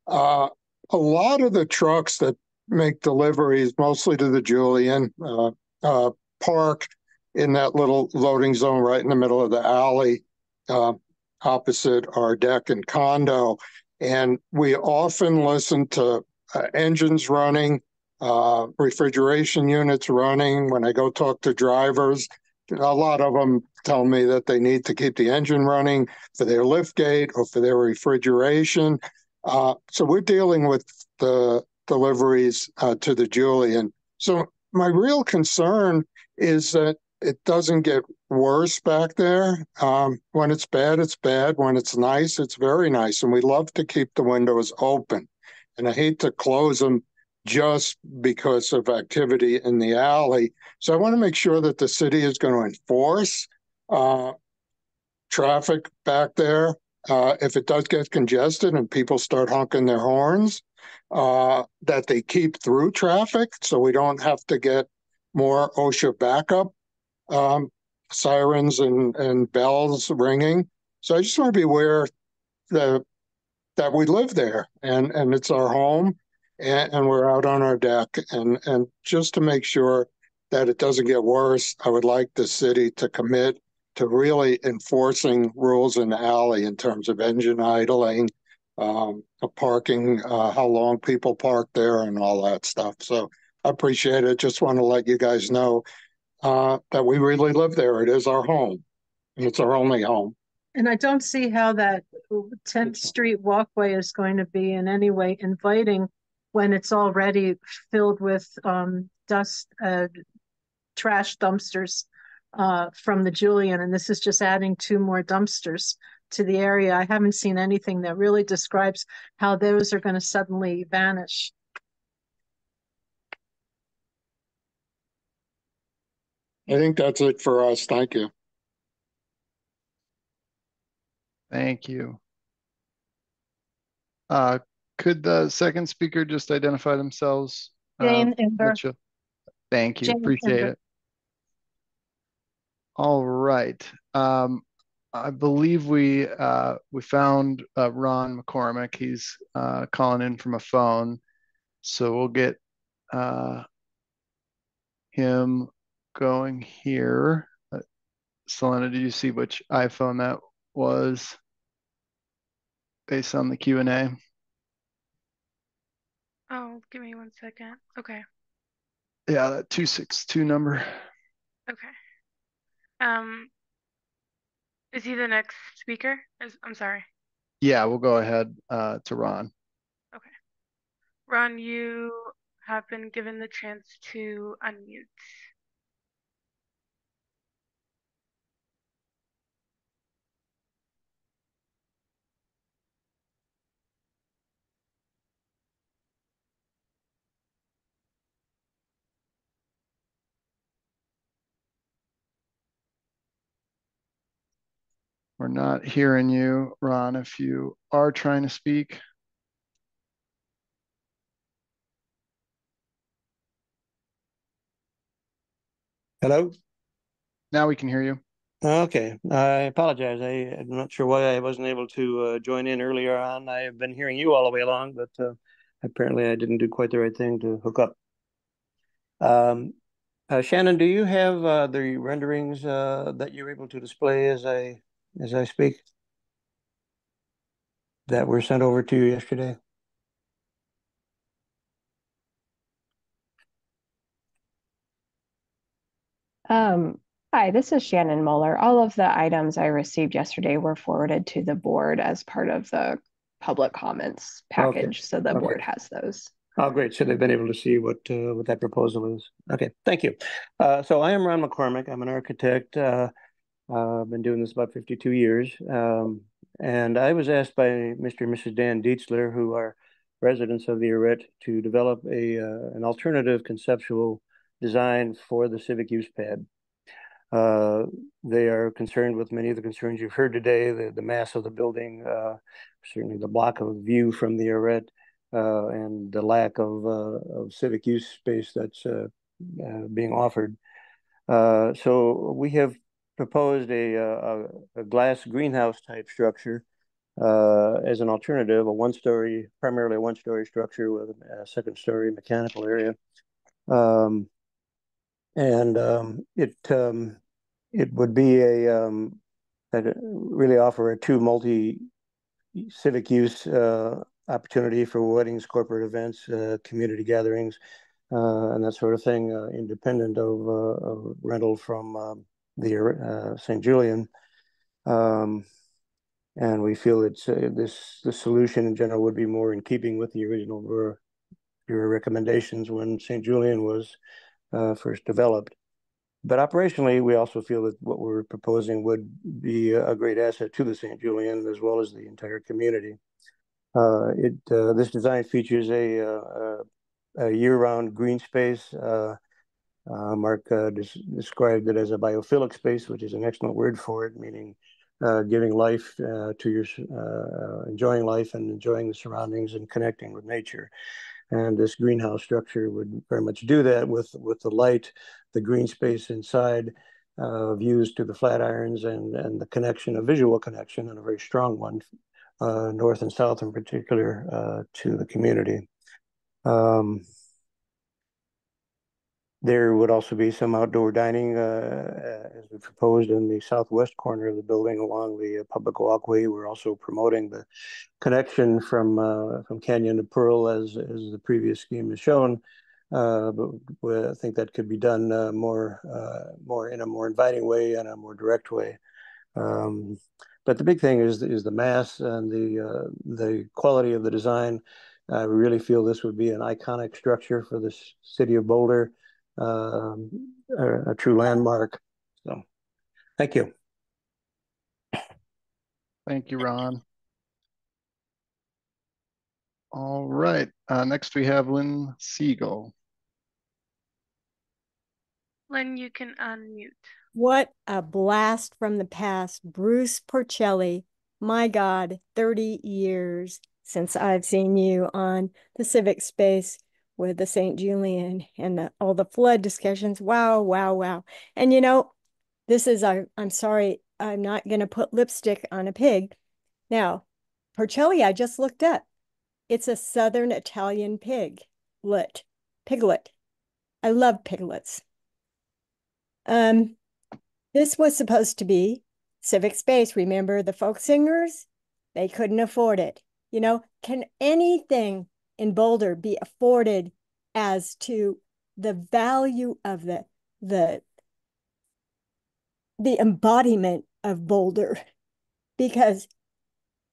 A lot of the trucks that make deliveries, mostly to the Julian, park in that little loading zone right in the middle of the alley, opposite our deck and condo. And we often listen to engines running, refrigeration units running. When I go talk to drivers, a lot of them tell me that they need to keep the engine running for their lift gate or for their refrigeration. So we're dealing with the deliveries to the Julian. So my real concern is that it doesn't get worse back there. When it's bad, it's bad. When it's nice, it's very nice. And we love to keep the windows open. And I hate to close them just because of activity in the alley. So I want to make sure that the city is going to enforce traffic back there. If it does get congested and people start honking their horns, that they keep through traffic so we don't have to get more OSHA backup um, sirens and bells ringing. So I just want to be aware that we live there and it's our home and we're out on our deck and just to make sure that it doesn't get worse, I would like the city to commit to really enforcing rules in the alley in terms of engine idling, parking, how long people park there and all that stuff. So I appreciate it. Just want to let you guys know that we really live there. It is our home and it's our only home. And I don't see how that 10th Street walkway is going to be in any way inviting when it's already filled with dust, trash dumpsters from the Julian. And this is just adding 2 more dumpsters to the area. I haven't seen anything that really describes how those are going to suddenly vanish. I think that's it for us. Thank you. Thank you. Could the second speaker just identify themselves? Jane Ember. Mitchell? Thank you. Jane Appreciate Ember. it. All right. I believe we found Ron McCormick. He's calling in from a phone, so we'll get him going here. Selena, did you see which iPhone that was based on the Q&A? Oh, give me 1 second. Okay. Yeah, that 262 number. Okay. Is he the next speaker? I'm sorry. Yeah, we'll go ahead to Ron. Okay. Ron, you have been given the chance to unmute. We're not hearing you, Ron, if you are trying to speak. Hello? Now we can hear you. Okay, I apologize. I'm not sure why I wasn't able to join in earlier on. I have been hearing you all the way along, but apparently I didn't do quite the right thing to hook up. Shannon, do you have the renderings that you're able to display as I speak that were sent over to you yesterday? Hi, this is Shannon Muller. All of the items I received yesterday were forwarded to the board as part of the public comments package, so the board has those. Oh, great. So they've been able to see what that proposal is. Okay, thank you. So I am Ron McCormick. I'm an architect. I've been doing this about 52 years. And I was asked by Mr. and Mrs. Dan Dietzler, who are residents of the Arret, to develop an alternative conceptual design for the civic use pad. They are concerned with many of the concerns you've heard today, the mass of the building, certainly the block of view from the Arret, and the lack of civic use space that's being offered. So we have proposed a glass greenhouse type structure as an alternative, primarily a one-story structure with a second-story mechanical area. It would be really offer a true multi-civic use opportunity for weddings, corporate events, community gatherings, and that sort of thing, independent of rental from the St. Julian. And we feel it's the solution in general would be more in keeping with the original your recommendations when St. Julian was first developed. But operationally, we also feel that what we're proposing would be a great asset to the St. Julian as well as the entire community. This design features a year-round green space. Mark described it as a biophilic space, which is an excellent word for it, meaning giving life to your, enjoying life and enjoying the surroundings and connecting with nature. And this greenhouse structure would very much do that with the light, the green space inside, views to the Flatirons, and the connection, a visual connection, and a very strong one, north and south in particular, to the community. There would also be some outdoor dining, as we proposed in the southwest corner of the building along the public walkway. We're also promoting the connection from Canyon to Pearl, as the previous scheme has shown. But I think that could be done more in a more inviting way and a more direct way. But the big thing is the mass and the quality of the design. We really feel this would be an iconic structure for the city of Boulder, a true landmark. So, thank you. Thank you, Ron. All right. Next, we have Lynn Siegel. Lynn, you can unmute. What a blast from the past. Bruce Porcelli. My God, 30 years since I've seen you on the civic space with the St. Julian and all the flood discussions. Wow, wow, wow. And you know, this is, I'm sorry, I'm not going to put lipstick on a pig. Now, Porcelli, I just looked up. It's a Southern Italian piglet. I love piglets. This was supposed to be civic space. Remember the folk singers? They couldn't afford it. You know, can anything in Boulder be afforded as to the value of the embodiment of Boulder? Because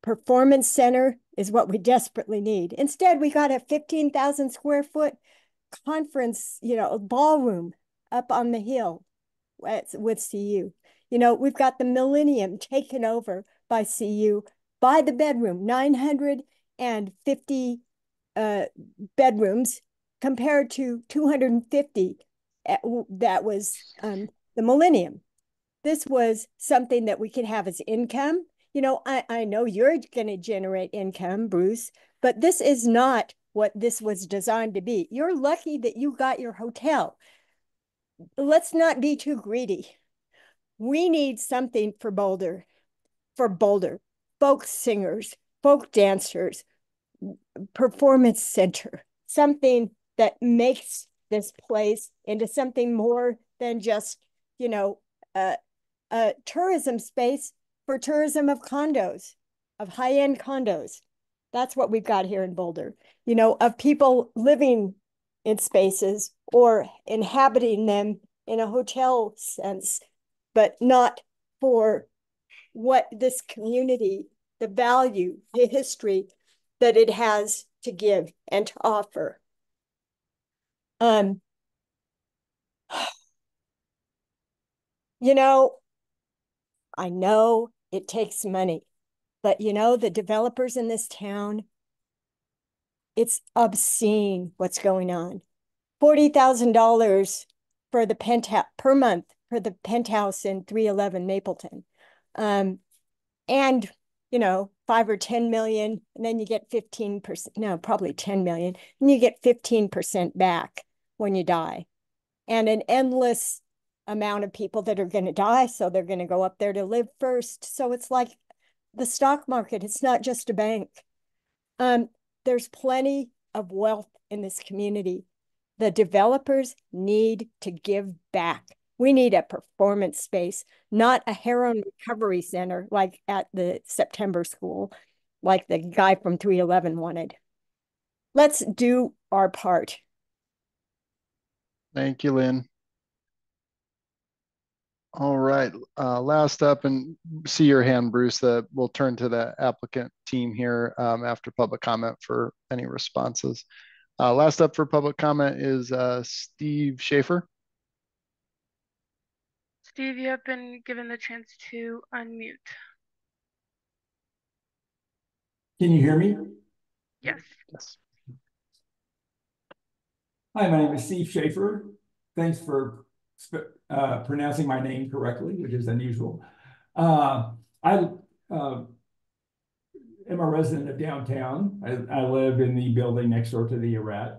performance center is what we desperately need. Instead, we got a 15,000 square foot conference, ballroom up on the hill with CU. You know, we've got the Millennium taken over by CU by the bedroom, 950 bedrooms compared to 250 that was the Millennium. This was something that we could have as income. You know, I know you're going to generate income, Bruce, but this is not what this was designed to be. You're lucky that you got your hotel. Let's not be too greedy. We need something for Boulder, folk singers, folk dancers, performance center, something that makes this place into something more than just, a tourism space for tourism of condos, of high-end condos. That's what we've got here in Boulder, of people living in spaces or inhabiting them in a hotel sense, but not for what this community, the value, the history that it has to give and to offer. I know it takes money, but the developers in this town, it's obscene what's going on. $40,000 for the penthouse per month for the penthouse in 311 Mapleton. And 5 or 10 million, and then you get 15%, no, probably 10 million, and you get 15% back when you die. And an endless amount of people that are going to die, so they're going to go up there to live first. So it's like the stock market, it's not just a bank. There's plenty of wealth in this community. The developers need to give back. We need a performance space, not a heroin recovery center like at the September school, like the guy from 311 wanted. Let's do our part. Thank you, Lynn. All right, last up, and see your hand, Bruce. We'll turn to the applicant team here after public comment for any responses. Last up for public comment is Steve Schaefer. Steve, you have been given the chance to unmute. Can you hear me? Yes. Yes. Hi, my name is Steve Schaefer. Thanks for pronouncing my name correctly, which is unusual. I am a resident of downtown. I live in the building next door to the Arret.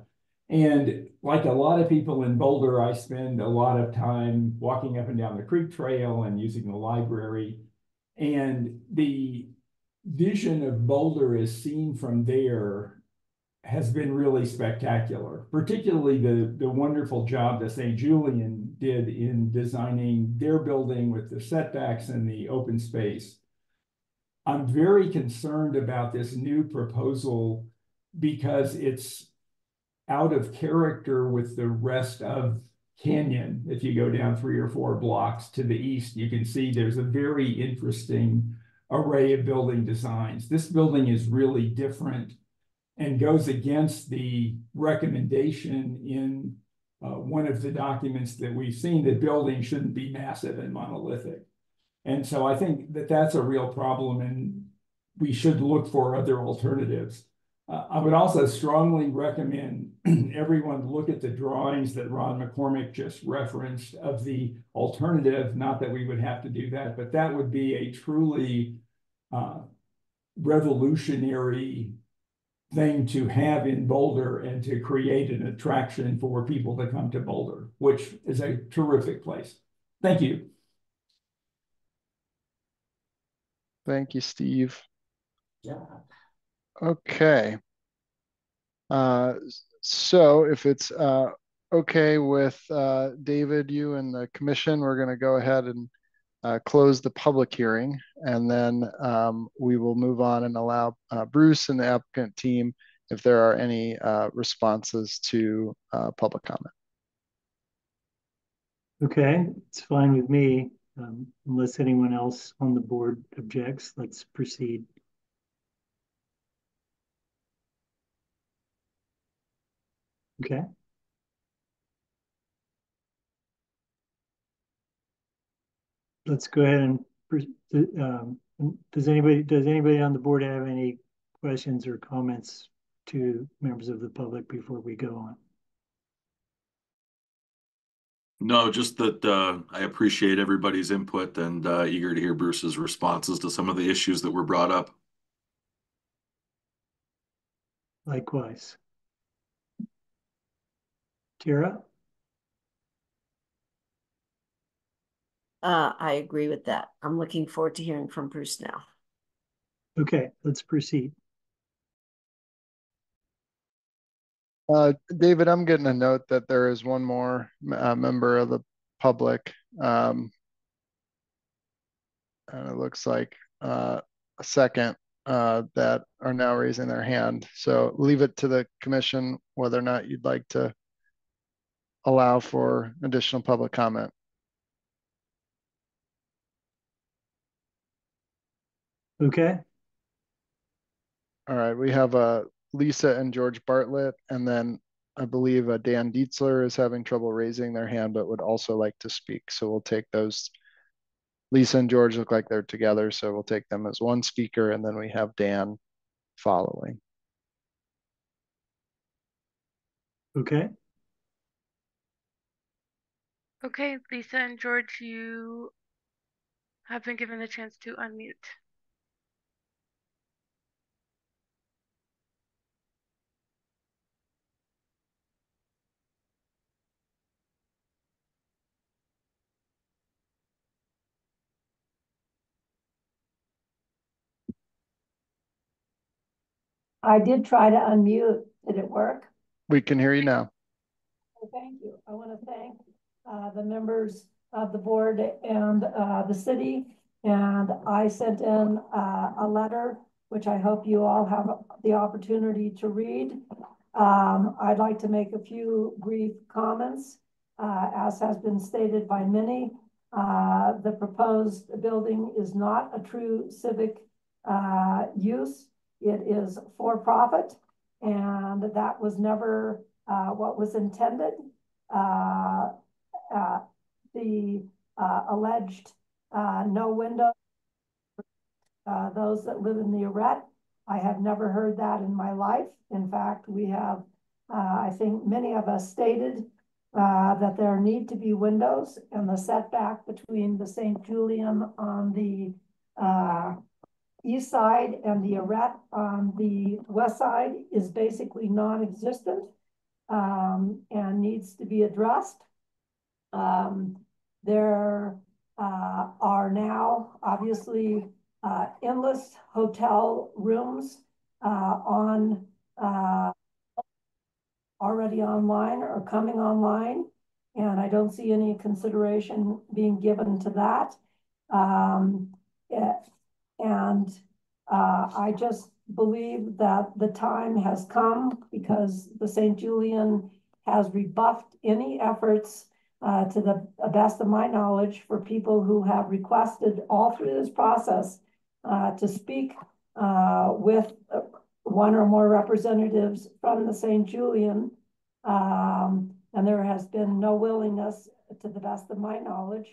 And like a lot of people in Boulder, I spend a lot of time walking up and down the creek trail and using the library. And the vision of Boulder as seen from there has been really spectacular, particularly the wonderful job that St. Julian did in designing their building with the setbacks and the open space. I'm very concerned about this new proposal because it's out of character with the rest of Canyon. If you go down 3 or 4 blocks to the east, you can see there's a very interesting array of building designs. This building is really different and goes against the recommendation in one of the documents that we've seen that buildings shouldn't be massive and monolithic. And so I think that that's a real problem, and we should look for other alternatives. I would also strongly recommend everyone look at the drawings that Ron McCormick just referenced of the alternative. Not that we would have to do that, but that would be a truly revolutionary thing to have in Boulder and to create an attraction for people to come to Boulder, which is a terrific place. Thank you. Thank you, Steve. Yeah. Okay. So if it's okay with David, you and the commission, we're going to go ahead and close the public hearing, and then we will move on and allow Bruce and the applicant team if there are any responses to public comment. Okay, it's fine with me. Unless anyone else on the board objects, let's proceed. Okay. Let's go ahead and does anybody on the board have any questions or comments to members of the public before we go on? No, just that I appreciate everybody's input and eager to hear Bruce's responses to some of the issues that were brought up. Likewise. Tara? I agree with that. I'm looking forward to hearing from Bruce now. Okay, let's proceed. David, I'm getting a note that there is one more member of the public. And it looks like a second that are now raising their hand. So leave it to the commission whether or not you'd like to allow for additional public comment. Okay. All right, we have Lisa and George Bartlett, and then I believe Dan Dietzler is having trouble raising their hand, but would also like to speak. So we'll take those. Lisa and George look like they're together, so we'll take them as one speaker, and then we have Dan following. Okay. Okay, Lisa and George, you have been given the chance to unmute. I did try to unmute. Did it work? We can hear you now. Well, thank you. I want to thank the members of the board and the city. And I sent in a letter, which I hope you all have the opportunity to read. I'd like to make a few brief comments. As has been stated by many, the proposed building is not a true civic use. It is for profit, and that was never what was intended. The alleged no window, those that live in the Arret, I have never heard that in my life. In fact, we have, I think many of us stated that there need to be windows, and the setback between the St. Julian on the east side, and the arete on the west side is basically non-existent and needs to be addressed. There are now obviously endless hotel rooms on already online or coming online, and I don't see any consideration being given to that. I just believe that the time has come because the St. Julian has rebuffed any efforts to the best of my knowledge for people who have requested all through this process to speak with one or more representatives from the St. Julian. And there has been no willingness to the best of my knowledge.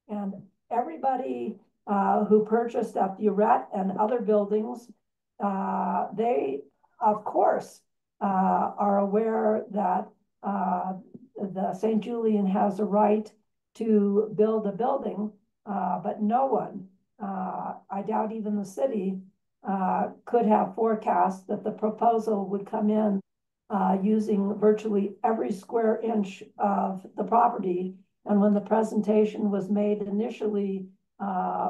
And everybody who purchased at the Arete and other buildings, they, of course, are aware that the St. Julian has a right to build a building, but no one, I doubt even the city, could have forecast that the proposal would come in using virtually every square inch of the property. And when the presentation was made initially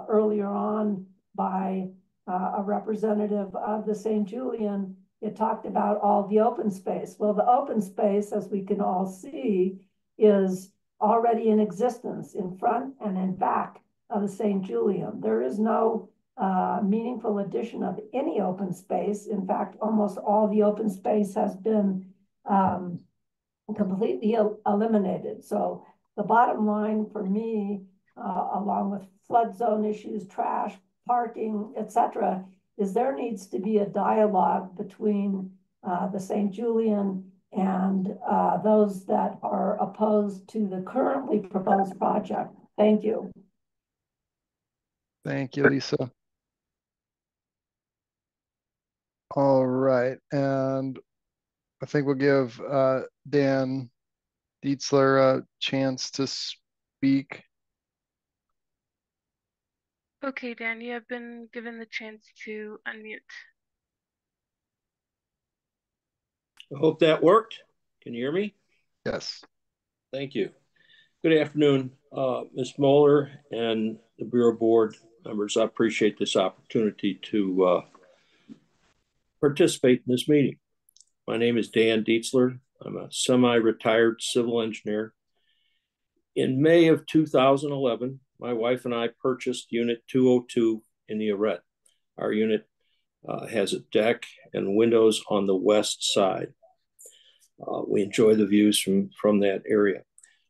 earlier on by a representative of the St. Julian, it talked about all the open space. Well, the open space, as we can all see, is already in existence in front and in back of the St. Julian. There is no meaningful addition of any open space. In fact, almost all the open space has been completely eliminated. So the bottom line for me, along with flood zone issues, trash, parking, etc., is there needs to be a dialogue between the St. Julian and those that are opposed to the currently proposed project. Thank you. Thank you, Lisa. All right, and I think we'll give Dan Dietzler a chance to speak. Okay, Dan, you have been given the chance to unmute. I hope that worked. Can you hear me? Yes. Thank you. Good afternoon, Ms. Moeller and the Bureau Board members. I appreciate this opportunity to participate in this meeting. My name is Dan Dietzler. I'm a semi-retired civil engineer. In May of 2011, my wife and I purchased Unit 202 in the Arete. Our unit has a deck and windows on the west side. We enjoy the views from that area.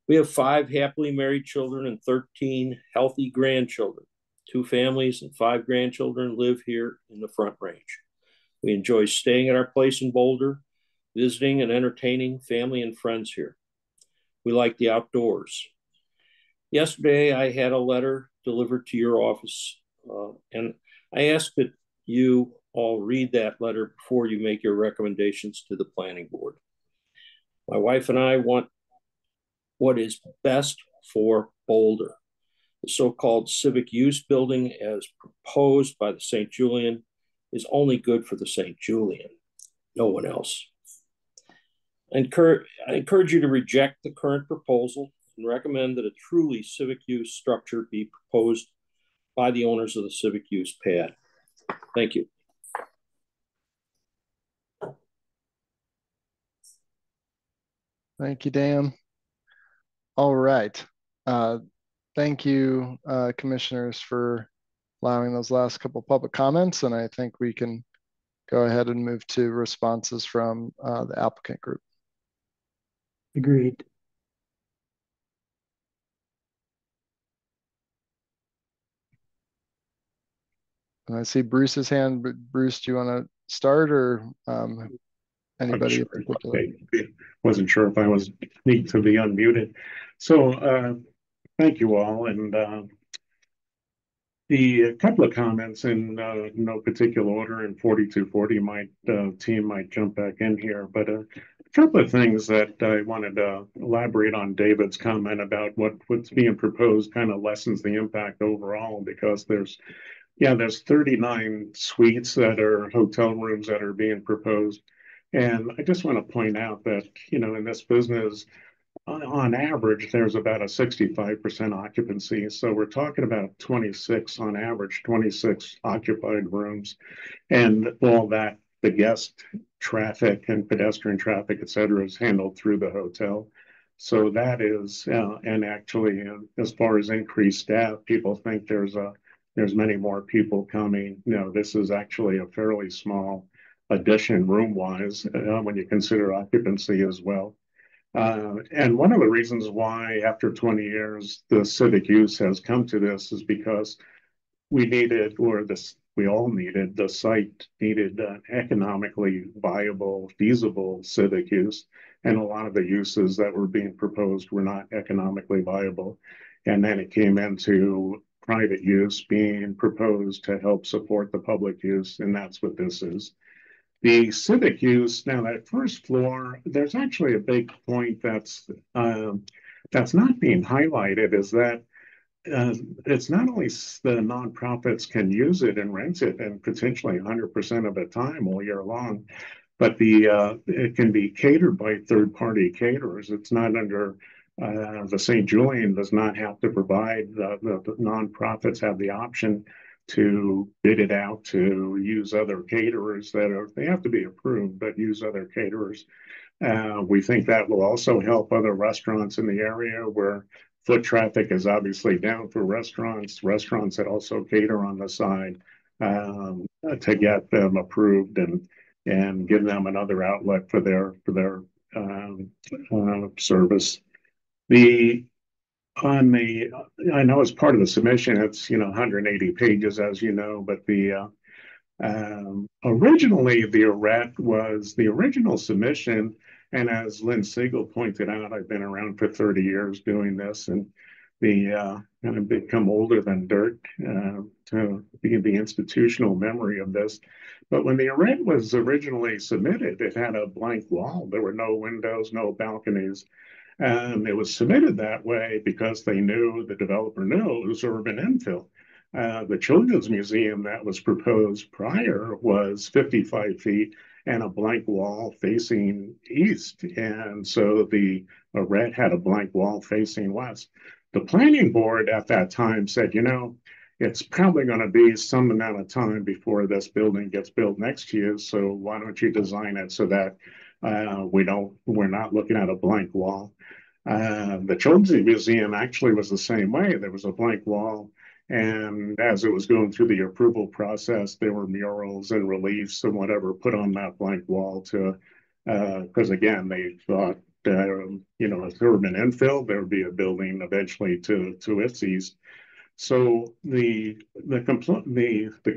We have 5 happily married children and 13 healthy grandchildren. 2 families and 5 grandchildren live here in the Front Range. We enjoy staying at our place in Boulder, visiting and entertaining family and friends here. We like the outdoors. Yesterday, I had a letter delivered to your office, and I ask that you all read that letter before you make your recommendations to the planning board. My wife and I want what is best for Boulder. The so-called civic use building as proposed by the St. Julian is only good for the St. Julian, no one else. I encourage you to reject the current proposal and recommend that a truly civic use structure be proposed by the owners of the civic use pad. Thank you. Thank you, Dan. All right. Thank you, commissioners, for allowing those last couple public comments. And I think we can go ahead and move to responses from the applicant group. Agreed. And I see Bruce's hand, but Bruce, do you want to start or anybody in particular? Wasn't sure if I was need to be unmuted. So thank you all. And a couple of comments in no particular order, and 4240 team might jump back in here, but a couple of things that I wanted to elaborate on David's comment about what's being proposed kind of lessens the impact overall, because there's yeah, there's 39 suites that are hotel rooms that are being proposed. And I just want to point out that, in this business, on average, there's about a 65% occupancy. So we're talking about 26 on average, 26 occupied rooms. And all that, the guest traffic and pedestrian traffic, et cetera, is handled through the hotel. So that is, and actually, as far as increased staff, people think there's many more people coming. No, this is actually a fairly small addition room-wise when you consider occupancy as well. And one of the reasons why, after 20 years, the civic use has come to this is because we all needed, the site needed economically viable, feasible civic use. And a lot of the uses that were being proposed were not economically viable. And then it came into private use being proposed to help support the public use. And that's what this is. The civic use, now that first floor, there's actually a big point that's not being highlighted, is that it's not only the nonprofits can use it and rent it, and potentially 100% of the time all year long, but it can be catered by third-party caterers. It's not under the St. Julian does not have to provide, the nonprofits have the option to bid it out to use other caterers they have to be approved, but use other caterers. We think that will also help other restaurants in the area where foot traffic is obviously down for restaurants that also cater on the side, to get them approved and give them another outlet for their service. I know as part of the submission, it's 180 pages, as you know, but originally the original submission, and as Lynn Siegel pointed out, I've been around for 30 years doing this, and I've become older than dirt to be the institutional memory of this. But when the ARET was originally submitted, it had a blank wall. There were no windows, no balconies. And it was submitted that way because the developer knew it was urban infill. The Children's Museum that was proposed prior was 55 feet and a blank wall facing east. And so the ARET had a blank wall facing west. The planning board at that time said, it's probably going to be some amount of time before this building gets built next to you. So why don't you design it so that we're not looking at a blank wall. The Children's Museum actually was the same way. There was a blank wall, and as it was going through the approval process, there were murals and reliefs and whatever put on that blank wall because again, they thought, it's urban infill, there would be a building eventually to its east. So the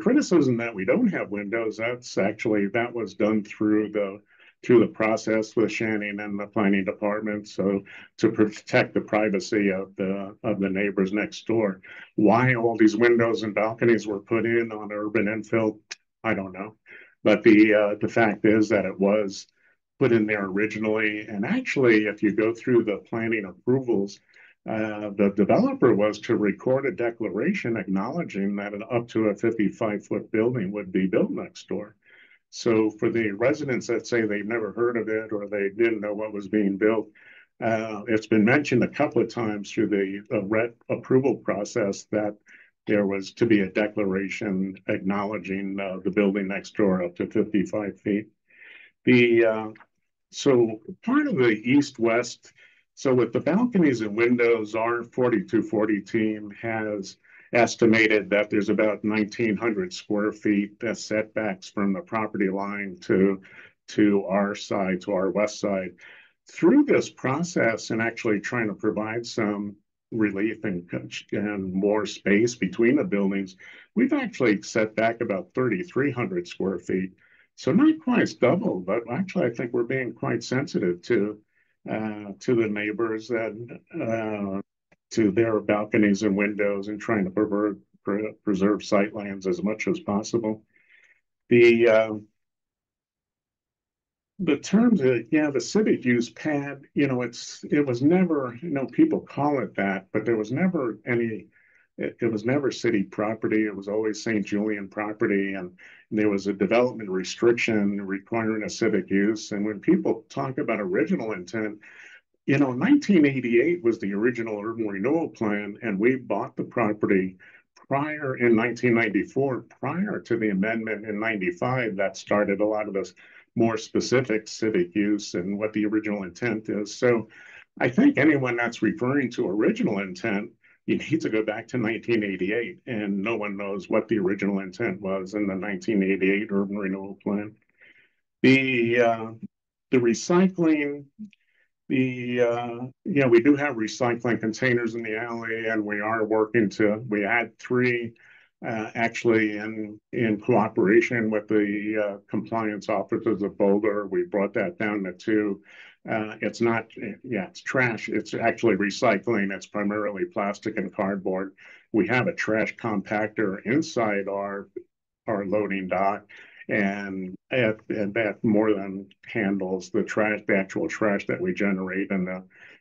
criticism that we don't have windows, that was done through the process with Shannon and the planning department, so to protect the privacy of the neighbors next door. Why all these windows and balconies were put in on urban infill, I don't know. But the fact is that it was put in there originally. And actually, if you go through the planning approvals, the developer was to record a declaration acknowledging that up to a 55-foot building would be built next door. So for the residents that say they've never heard of it or they didn't know what was being built, it's been mentioned a couple of times through the RET approval process that there was to be a declaration acknowledging the building next door up to 55 feet. So part of the east-west, so with the balconies and windows, our 4240 team has estimated that there's about 1,900 square feet as setbacks from the property line to our side, to our west side. Through this process and actually trying to provide some relief and more space between the buildings, we've actually set back about 3,300 square feet. So not quite double, but actually I think we're being quite sensitive to the neighbors and to their balconies and windows and trying to preserve sightlands as much as possible. The terms of, the civic use pad, it was never, people call it that, but there was never any it was never city property. It was always St. Julian property. And there was a development restriction requiring a civic use. And when people talk about original intent, 1988 was the original urban renewal plan, and we bought the property prior in 1994, prior to the amendment in 95 that started a lot of this more specific civic use and what the original intent is. So I think anyone that's referring to original intent, you need to go back to 1988, and no one knows what the original intent was in the 1988 urban renewal plan. The recycling, we do have recycling containers in the alley, and we are working we had 3 actually in cooperation with the compliance officers of Boulder. We brought that down to 2. It's not, it's trash. It's actually recycling. It's primarily plastic and cardboard. We have a trash compactor inside our loading dock, and that more than handles the actual trash that we generate, and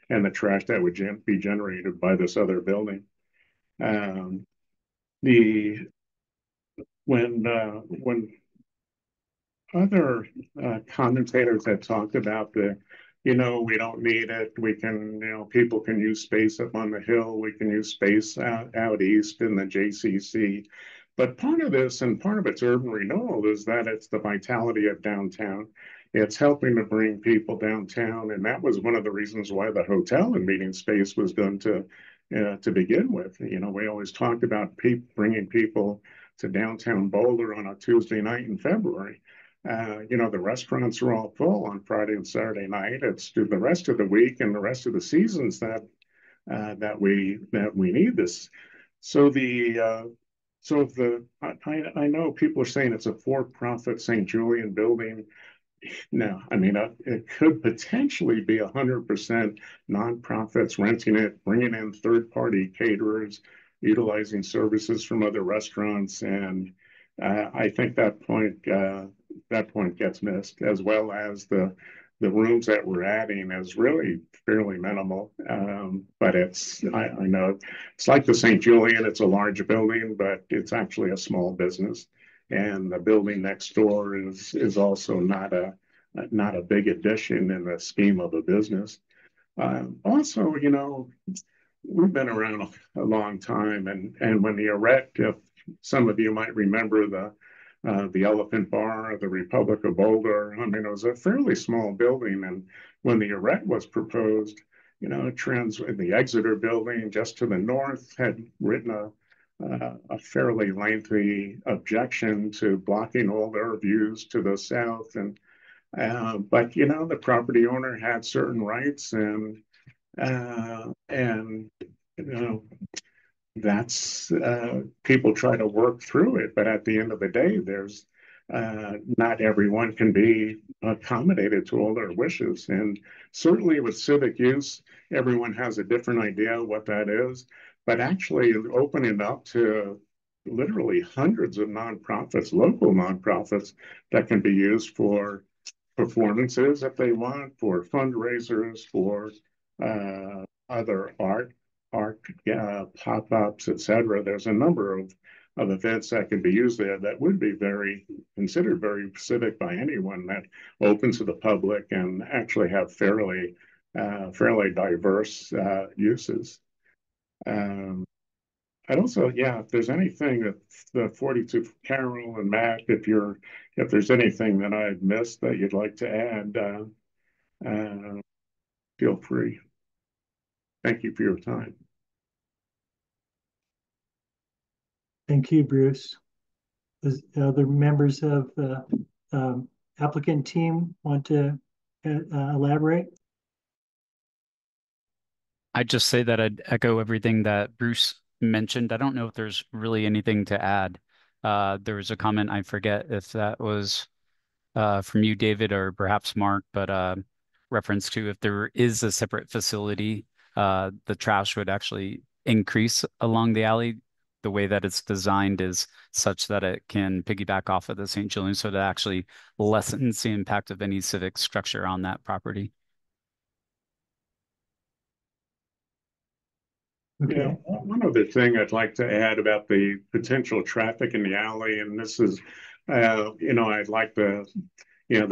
the trash that would be generated by this other building. When other commentators had talked about we don't need it. We can, people can use space up on the hill. We can use space out east in the JCC. But part of this, and part of its urban renewal, is that it's the vitality of downtown. It's helping to bring people downtown, and that was one of the reasons why the hotel and meeting space was done to begin with. We always talked about bringing people to downtown Boulder on a Tuesday night in February. The restaurants are all full on Friday and Saturday night. It's the rest of the week and the rest of the seasons that we need this. So I know people are saying it's a for-profit St. Julian building. No, I mean, it could potentially be 100% nonprofits renting it, bringing in third-party caterers, utilizing services from other restaurants, and I think that point gets missed, as well as the rooms that we're adding is really fairly minimal. But I know it's like the St. Julian. It's a large building, but it's actually a small business. And the building next door is also not a big addition in the scheme of a business. Also, we've been around a long time, and when the Arret, if some of you might remember the Elephant Bar, the Republic of Boulder, I mean, it was a fairly small building, and when the Arret was proposed, the Exeter building just to the north had written a fairly lengthy objection to blocking all their views to the south. But the property owner had certain rights, and that's people try to work through it. But at the end of the day, there's not everyone can be accommodated to all their wishes. And certainly with civic use, everyone has a different idea of what that is. But actually opening it up to literally hundreds of nonprofits, local nonprofits, that can be used for performances if they want, for fundraisers, for other art pop-ups, etc. There's a number of events that can be used there that would be considered very civic by anyone, that open to the public and actually have fairly diverse uses. I'd also, if there's anything that the 42 Carol and Matt, if there's anything that I've missed that you'd like to add, feel free. Thank you for your time. Thank you, Bruce. Does other members of the applicant team want to elaborate? I'd just say that I'd echo everything that Bruce mentioned. I don't know if there's really anything to add. There was a comment, I forget if that was from you, David, or perhaps Mark, but reference to if there is a separate facility, the trash would actually increase along the alley. The way that it's designed is such that it can piggyback off of the St. Julian, so it actually lessens the impact of any civic structure on that property. Yeah, Okay. one other thing I'd like to add about the potential traffic in the alley, and this is, I'd like the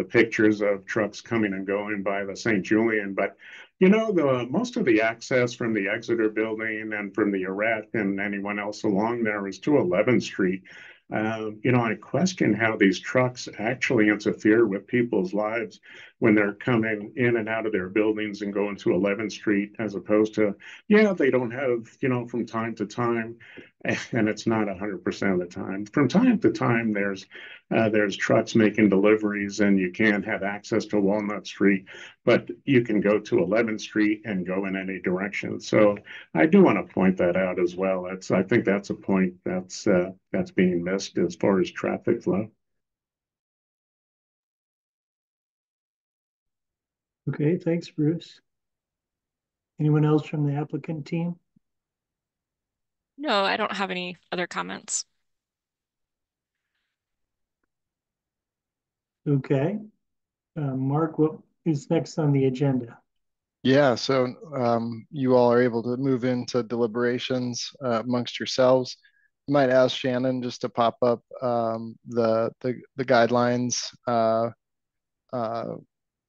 pictures of trucks coming and going by the St. Julian, but the most of the access from the Exeter building and from the Arret and anyone else along there is to 11th Street. I question how these trucks actually interfere with people's lives when they're coming in and out of their buildings and going to 11th Street, as opposed to, they don't have, from time to time, and it's not 100% of the time. From time to time, there's trucks making deliveries and you can't have access to Walnut Street, but you can go to 11th Street and go in any direction. So I do want to point that out as well. I think that's a point that's being missed as far as traffic flow. Okay, thanks, Bruce. Anyone else from the applicant team? No, I don't have any other comments. Okay. Mark, what is next on the agenda? Yeah, so you all are able to move into deliberations amongst yourselves. You might ask Shannon just to pop up the guidelines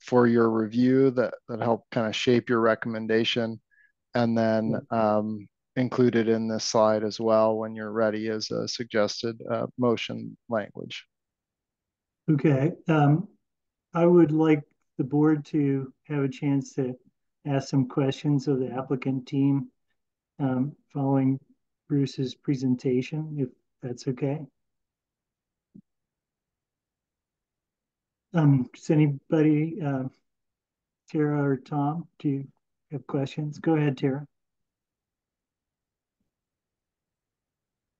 for your review that help kind of shape your recommendation, and then include it in this slide as well when you're ready as a suggested motion language. Okay. I would like the board to have a chance to ask some questions of the applicant team following Bruce's presentation, if that's okay. Does anybody, Tara or Tom, do you have questions? Go ahead, Tara.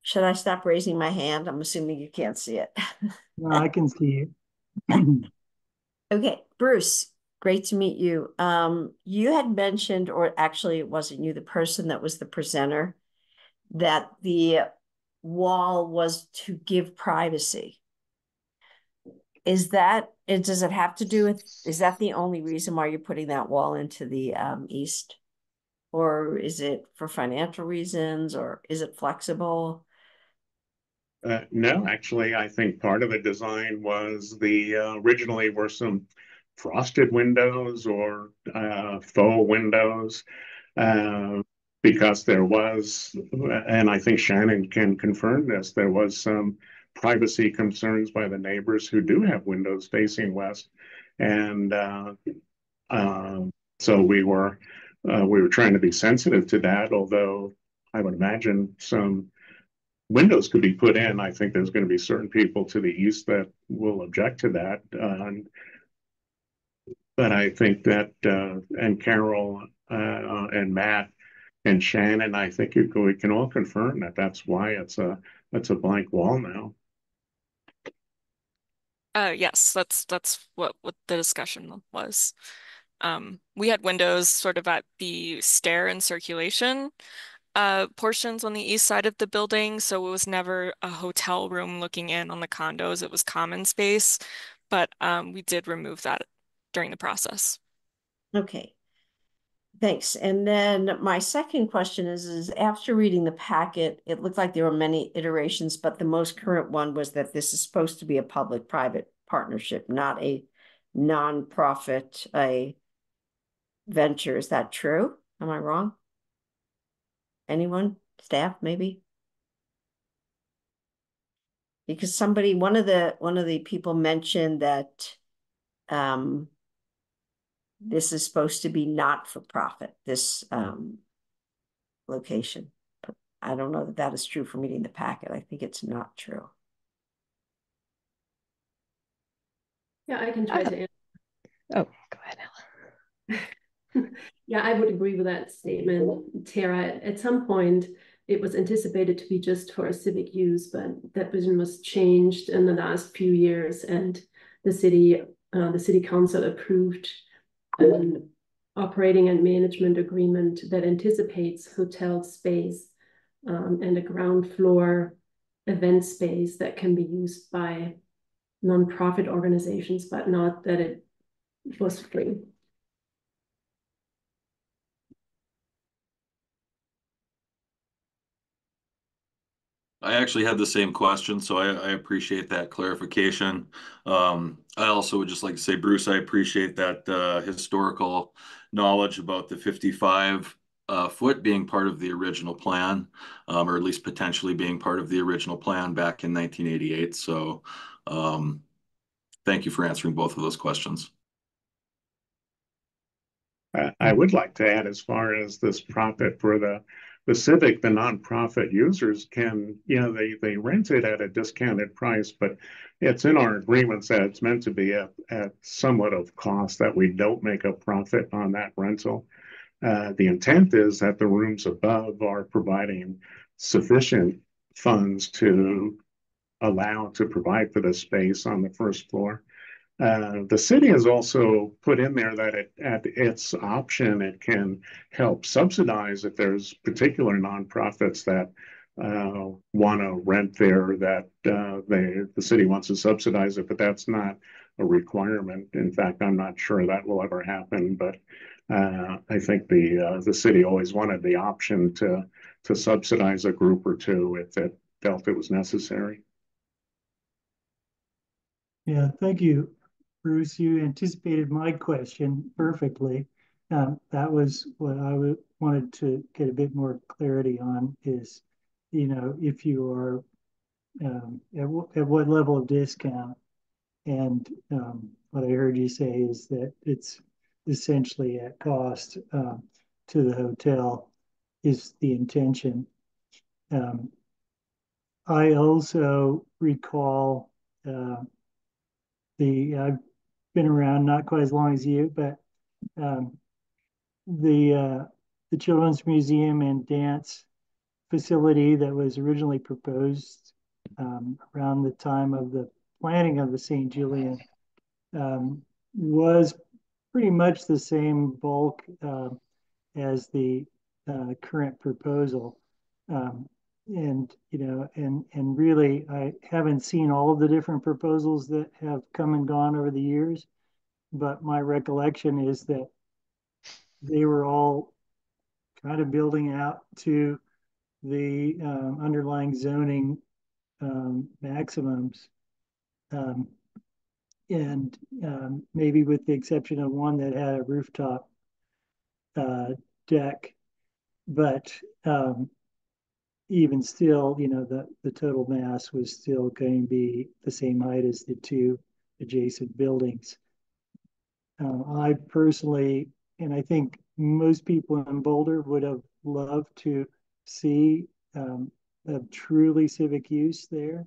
Should I stop raising my hand? I'm assuming you can't see it. No, I can see you. Okay, Bruce, great to meet you. You had mentioned, or actually it wasn't you, the person that was the presenter, that the wall was to give privacy. Does it have to do with, is that the only reason why you're putting that wall into the east? Or is it for financial reasons, or is it flexible? No, actually, I think part of the design was originally were some frosted windows or faux windows, because there was, and I think Shannon can confirm this, there was some privacy concerns by the neighbors who do have windows facing west, and so we were trying to be sensitive to that, although I would imagine some windows could be put in. I think there's going to be certain people to the east that will object to that. But I think that, and Carol and Matt and Shannon, I think we can all confirm that that's why it's a blank wall now. Yes, that's what the discussion was. We had windows sort of at the stair and circulation portions on the east side of the building, so it was never a hotel room looking in on the condos. It was common space, but we did remove that during the process. Okay. Thanks. And then my second question is after reading the packet, it looked like there were many iterations, but the most current one was that this is supposed to be a public-private partnership, not a nonprofit, a venture. Is that true? Am I wrong? Anyone? Staff, maybe? Because one of the people mentioned that this is supposed to be not for profit, this location. But I don't know that that is true from reading the packet. I think it's not true. Yeah, I can try to answer. Oh, go ahead, Ella. Yeah, I would agree with that statement, Tara. At some point, it was anticipated to be just for civic use, but that vision was changed in the last few years, and the city council approved an operating and management agreement that anticipates hotel space and a ground floor event space that can be used by nonprofit organizations, but not that it was free. I actually had the same question, so I appreciate that clarification. I also would just like to say, Bruce, I appreciate that historical knowledge about the 55 foot being part of the original plan, or at least potentially being part of the original plan back in 1988. So thank you for answering both of those questions. I would like to add, as far as this profit for the civic, the nonprofit users can, they rent it at a discounted price, but it's in our agreements that it's meant to be at somewhat of cost, that we don't make a profit on that rental. The intent is that the rooms above are providing sufficient funds to allow to provide for the space on the first floor. The city has also put in there that at its option, it can help subsidize if there's particular nonprofits that want to rent there, that the city wants to subsidize it, but that's not a requirement. In fact, I'm not sure that will ever happen, but I think the city always wanted the option to subsidize a group or two if it felt it was necessary. Yeah, thank you, Bruce. You anticipated my question perfectly. That was what I wanted to get a bit more clarity on is, if you are at what level of discount. And what I heard you say is that it's essentially at cost to the hotel is the intention. I also recall I've been around not quite as long as you, but um, the Children's Museum and Dance facility that was originally proposed around the time of the planning of the St. Julian was pretty much the same bulk as the current proposal. And really, I haven't seen all of the different proposals that have come and gone over the years, but my recollection is that they were all kind of building out to the underlying zoning maximums. And maybe with the exception of one that had a rooftop deck, but even still, the total mass was still going to be the same height as the two adjacent buildings. I personally, and I think most people in Boulder would have loved to see a truly civic use there.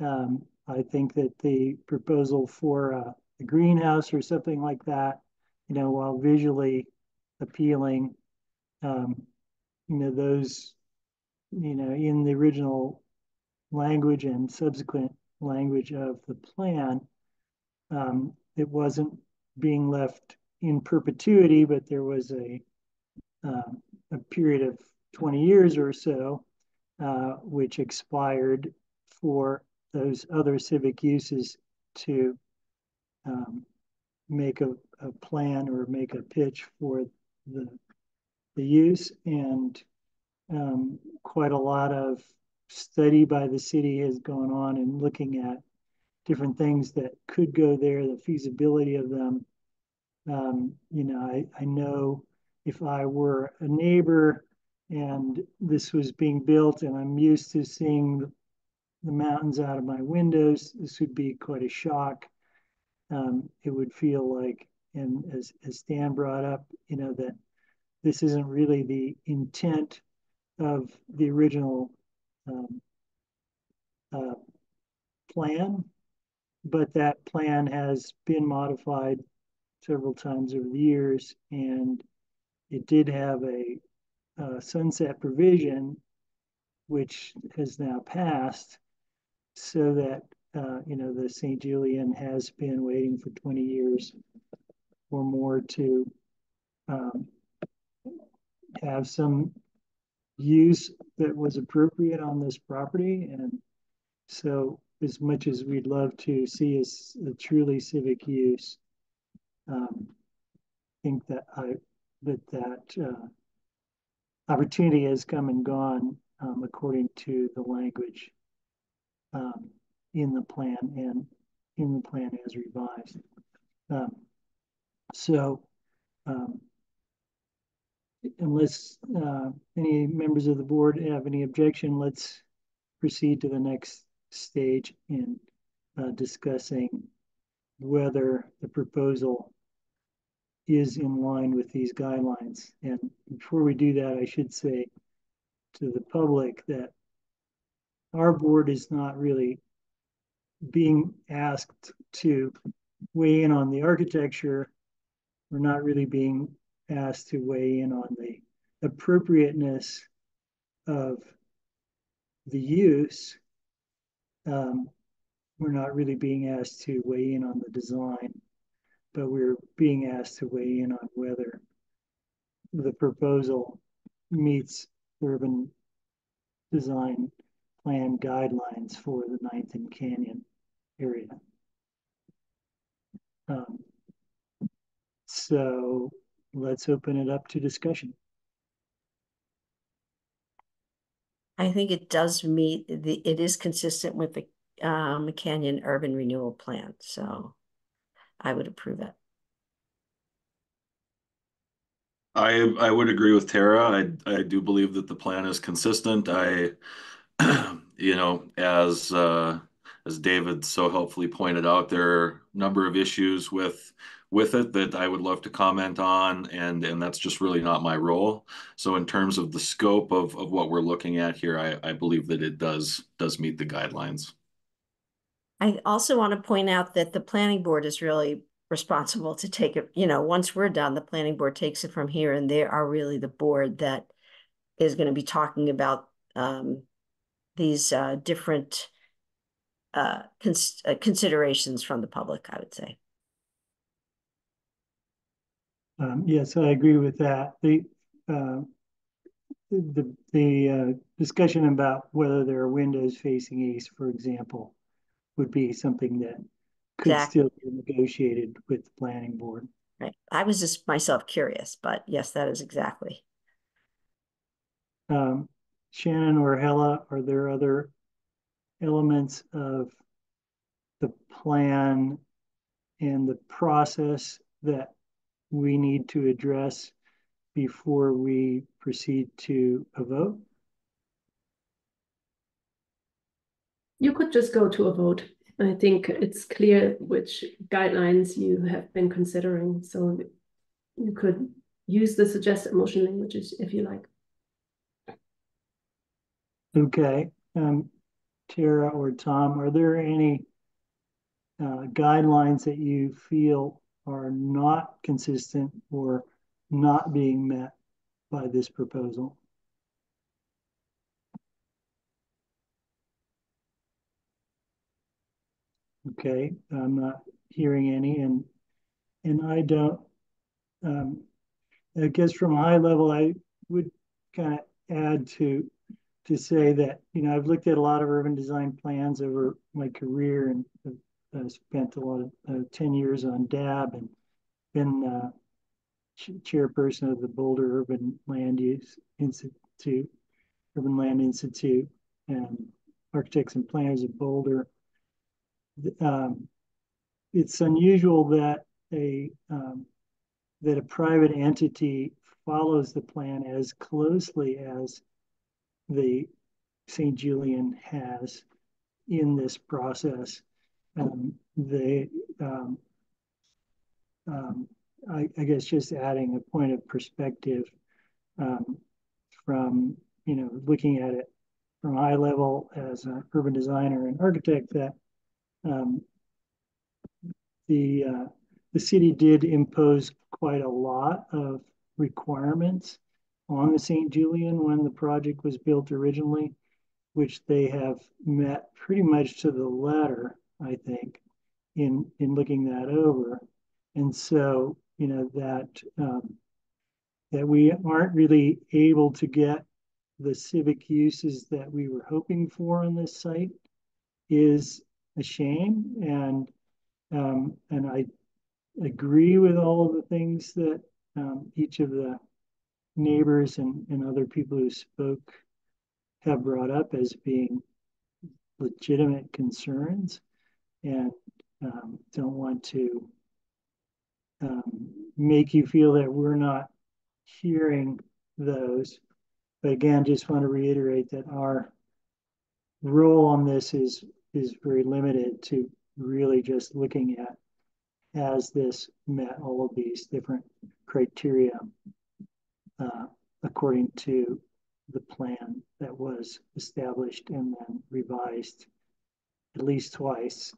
I think that the proposal for a greenhouse or something like that, while visually appealing, those, in the original language and subsequent language of the plan, it wasn't being left in perpetuity, but there was a period of 20 years or so, which expired for those other civic uses to make a plan or make a pitch for the use. And quite a lot of study by the city has gone on in looking at different things that could go there, the feasibility of them. I know if I were a neighbor and this was being built and I'm used to seeing the mountains out of my windows, this would be quite a shock. It would feel like, and as Dan brought up, that this isn't really the intent of the original plan, but that plan has been modified several times over the years, and it did have a sunset provision, which has now passed, so that the St. Julian has been waiting for 20 years or more to have some use that was appropriate on this property. And so as much as we'd love to see a truly civic use, I think that that opportunity has come and gone according to the language in the plan and in the plan as revised. So unless any members of the board have any objection, let's proceed to the next stage in discussing whether the proposal is in line with these guidelines. And before we do that, I should say to the public that our board is not really being asked to weigh in on the architecture. We're not really being asked to weigh in on the appropriateness of the use. We're not really being asked to weigh in on the design, but we're being asked to weigh in on whether the proposal meets urban design plan guidelines for the Ninth and Canyon area. So let's open it up to discussion. I think it does meet it is consistent with the Canyon Urban Renewal Plan. So I would approve it. I would agree with Tara. I do believe that the plan is consistent. You know, as David so helpfully pointed out, there are a number of issues with it that I would love to comment on, and that's just really not my role. So in terms of the scope of what we're looking at here, I believe that it does meet the guidelines. I also want to point out that the planning board is really responsible to take it. You know, once we're done, the planning board takes it from here, and they are really the board that is going to be talking about these different considerations from the public, I would say. Yes, I agree with that. The discussion about whether there are windows facing east, for example, would be something that could still be negotiated with the planning board. Right. I was just myself curious, but yes, that is exactly. Shannon or Hella, are there other elements of the plan and the process that we need to address before we proceed to a vote? You could just go to a vote. I think it's clear which guidelines you have been considering. So you could use the suggested motion languages if you like. Okay. Tara or Tom, are there any guidelines that you feel are not consistent or not being met by this proposal? Okay, I'm not hearing any, and I don't. I guess from a high level, I would kind of add to say that, you know, I've looked at a lot of urban design plans over my career, and spent a lot of 10 years on DAB and been chairperson of the Boulder Urban Land Use Institute, Urban Land Institute, and Architects and Planners of Boulder. It's unusual that a private entity follows the plan as closely as the St. Julian has in this process. I guess just adding a point of perspective from, you know, looking at it from high level as an urban designer and architect, that the city did impose quite a lot of requirements on the St. Julian when the project was built originally, which they have met pretty much to the letter, I think, in looking that over. And so, you know, that we aren't really able to get the civic uses that we were hoping for on this site is a shame. And I agree with all of the things that each of the neighbors and other people who spoke have brought up as being legitimate concerns, and don't want to make you feel that we're not hearing those. But again, just want to reiterate that our role on this is very limited to really just looking at, has this met all of these different criteria according to the plan that was established and then revised at least twice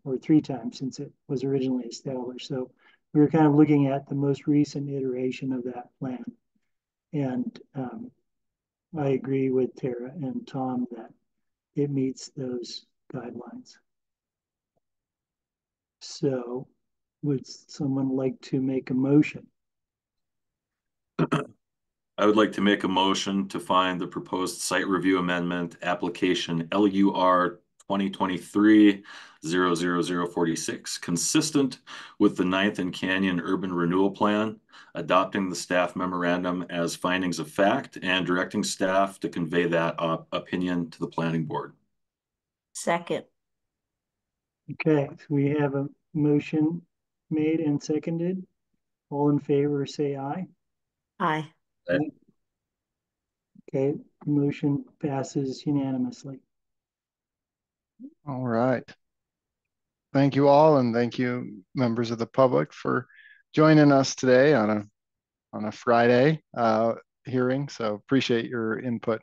or 3 times since it was originally established. So we were kind of looking at the most recent iteration of that plan. And I agree with Tara and Tom that it meets those guidelines. So would someone like to make a motion? I would like to make a motion to find the proposed site review amendment application LUR 2023-00046 consistent with the 9th and Canyon Urban Renewal Plan, adopting the staff memorandum as findings of fact and directing staff to convey that opinion to the planning board. Second. Okay, so we have a motion made and seconded. All in favor, say aye. Aye. Aye. Okay, the motion passes unanimously. All right. Thank you all, and thank you, members of the public, for joining us today on a Friday hearing. So appreciate your input.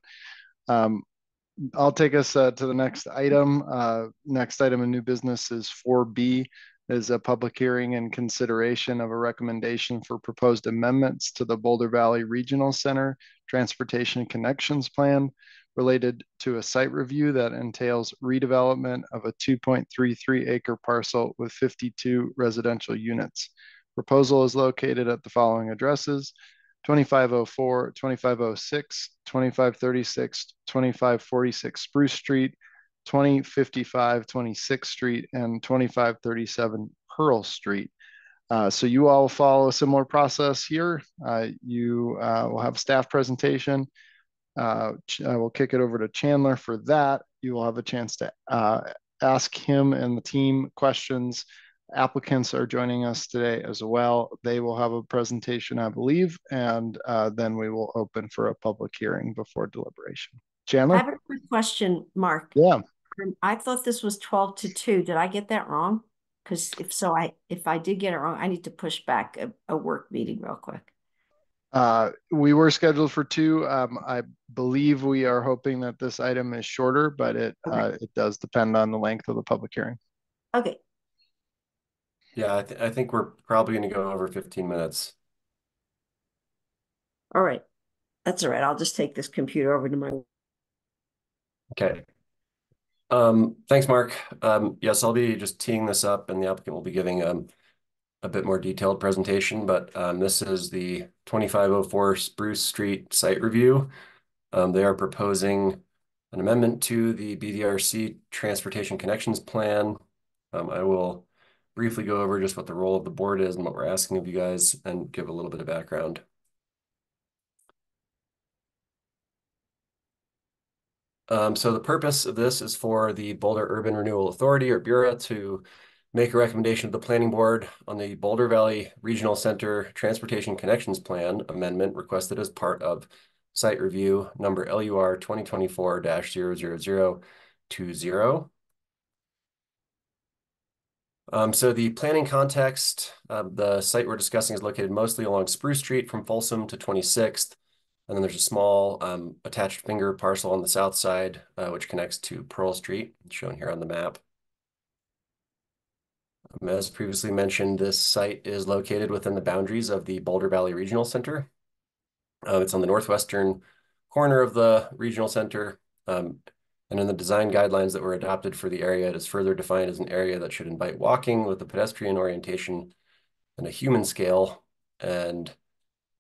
I'll take us to the next item. Next item in new business is 4B, is a public hearing and consideration of a recommendation for proposed amendments to the Boulder Valley Regional Center Transportation Connections Plan related to a site review that entails redevelopment of a 2.33 acre parcel with 52 residential units. Proposal is located at the following addresses: 2504, 2506, 2536, 2546 Spruce Street, 2055 26th Street, and 2537 Pearl Street. So you all follow a similar process here. You will have staff presentation. I will kick it over to Chandler for that. You will have a chance to ask him and the team questions. Applicants are joining us today as well. They will have a presentation, I believe, and then we will open for a public hearing before deliberation. Chandler? I have a quick question, Mark. Yeah. I thought this was 12 to 2. Did I get that wrong? Because if so, if I did get it wrong, I need to push back a work meeting real quick. We were scheduled for 2. I believe we are hoping that this item is shorter, but it does depend on the length of the public hearing. Okay. Yeah, I think we're probably going to go over 15 minutes. All right. That's all right. I'll just take this computer over to my... Okay. Thanks, Mark. Yes, I'll be just teeing this up, and the applicant will be giving a bit more detailed presentation, but this is the 2504 Spruce Street site review. They are proposing an amendment to the BVRC Transportation Connections Plan. I will briefly go over just what the role of the board is and what we're asking of you guys and give a little bit of background. So the purpose of this is for the Boulder Urban Renewal Authority, or BURA, to make a recommendation to the planning board on the Boulder Valley Regional Center Transportation Connections Plan amendment requested as part of site review number LUR 2024-00020. So the planning context, the site we're discussing is located mostly along Spruce Street from Folsom to 26th. And then there's a small attached finger parcel on the south side, which connects to Pearl Street, shown here on the map. As previously mentioned, this site is located within the boundaries of the Boulder Valley Regional Center. It's on the northwestern corner of the regional center. And in the design guidelines that were adopted for the area, it is further defined as an area that should invite walking with a pedestrian orientation and a human scale. And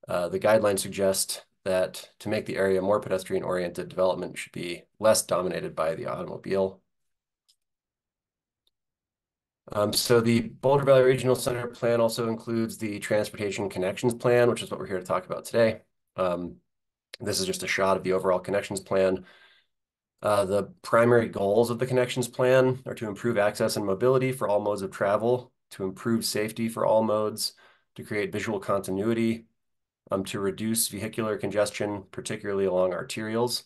the guidelines suggest that to make the area more pedestrian-oriented, development should be less dominated by the automobile. So the Boulder Valley Regional Center plan also includes the Transportation Connections Plan, which is what we're here to talk about today. This is just a shot of the overall connections plan. The primary goals of the connections plan are to improve access and mobility for all modes of travel, to improve safety for all modes, to create visual continuity, to reduce vehicular congestion, particularly along arterials,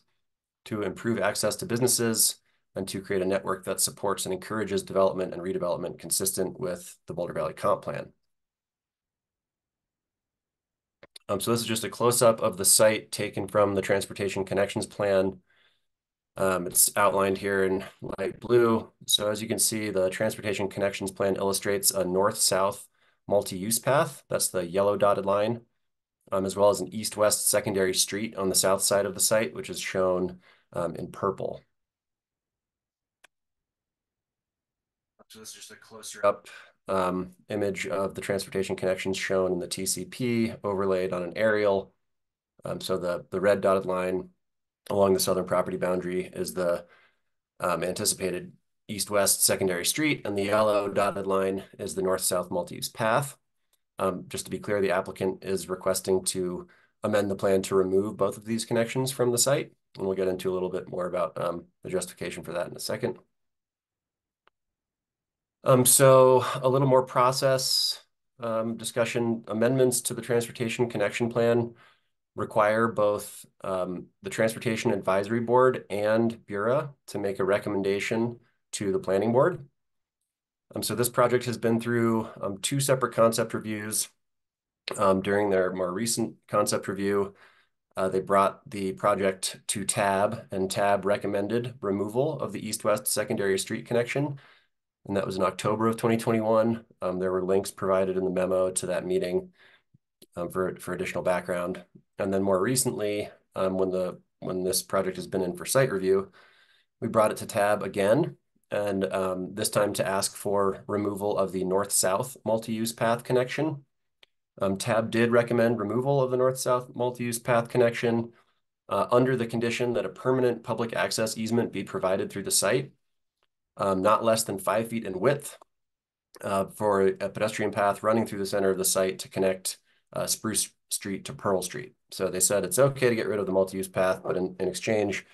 to improve access to businesses, and to create a network that supports and encourages development and redevelopment consistent with the Boulder Valley Comp Plan. So this is just a close-up of the site taken from the Transportation Connections Plan. It's outlined here in light blue. So as you can see, the Transportation Connections Plan illustrates a north-south multi-use path. That's the yellow dotted line, as well as an east-west secondary street on the south side of the site, which is shown in purple. So this is just a closer up image of the transportation connections shown in the TCP overlaid on an aerial. So the red dotted line along the southern property boundary is the anticipated east-west secondary street, and the yellow dotted line is the north-south multi-use path. Just to be clear, the applicant is requesting to amend the plan to remove both of these connections from the site, and we'll get into a little bit more about the justification for that in a second. So a little more process discussion. Amendments to the Transportation Connection Plan require both the Transportation Advisory Board and Bureau to make a recommendation to the Planning Board. So this project has been through 2 separate concept reviews. During their more recent concept review, they brought the project to TAB, and TAB recommended removal of the east-west secondary street connection, and that was in October of 2021. There were links provided in the memo to that meeting for additional background. And then more recently, when this project has been in for site review, we brought it to TAB again, and this time to ask for removal of the north-south multi-use path connection. TAB did recommend removal of the north-south multi-use path connection under the condition that a permanent public access easement be provided through the site, not less than 5 feet in width, for a pedestrian path running through the center of the site to connect Spruce Street to Pearl Street. So they said it's okay to get rid of the multi-use path, but in exchange,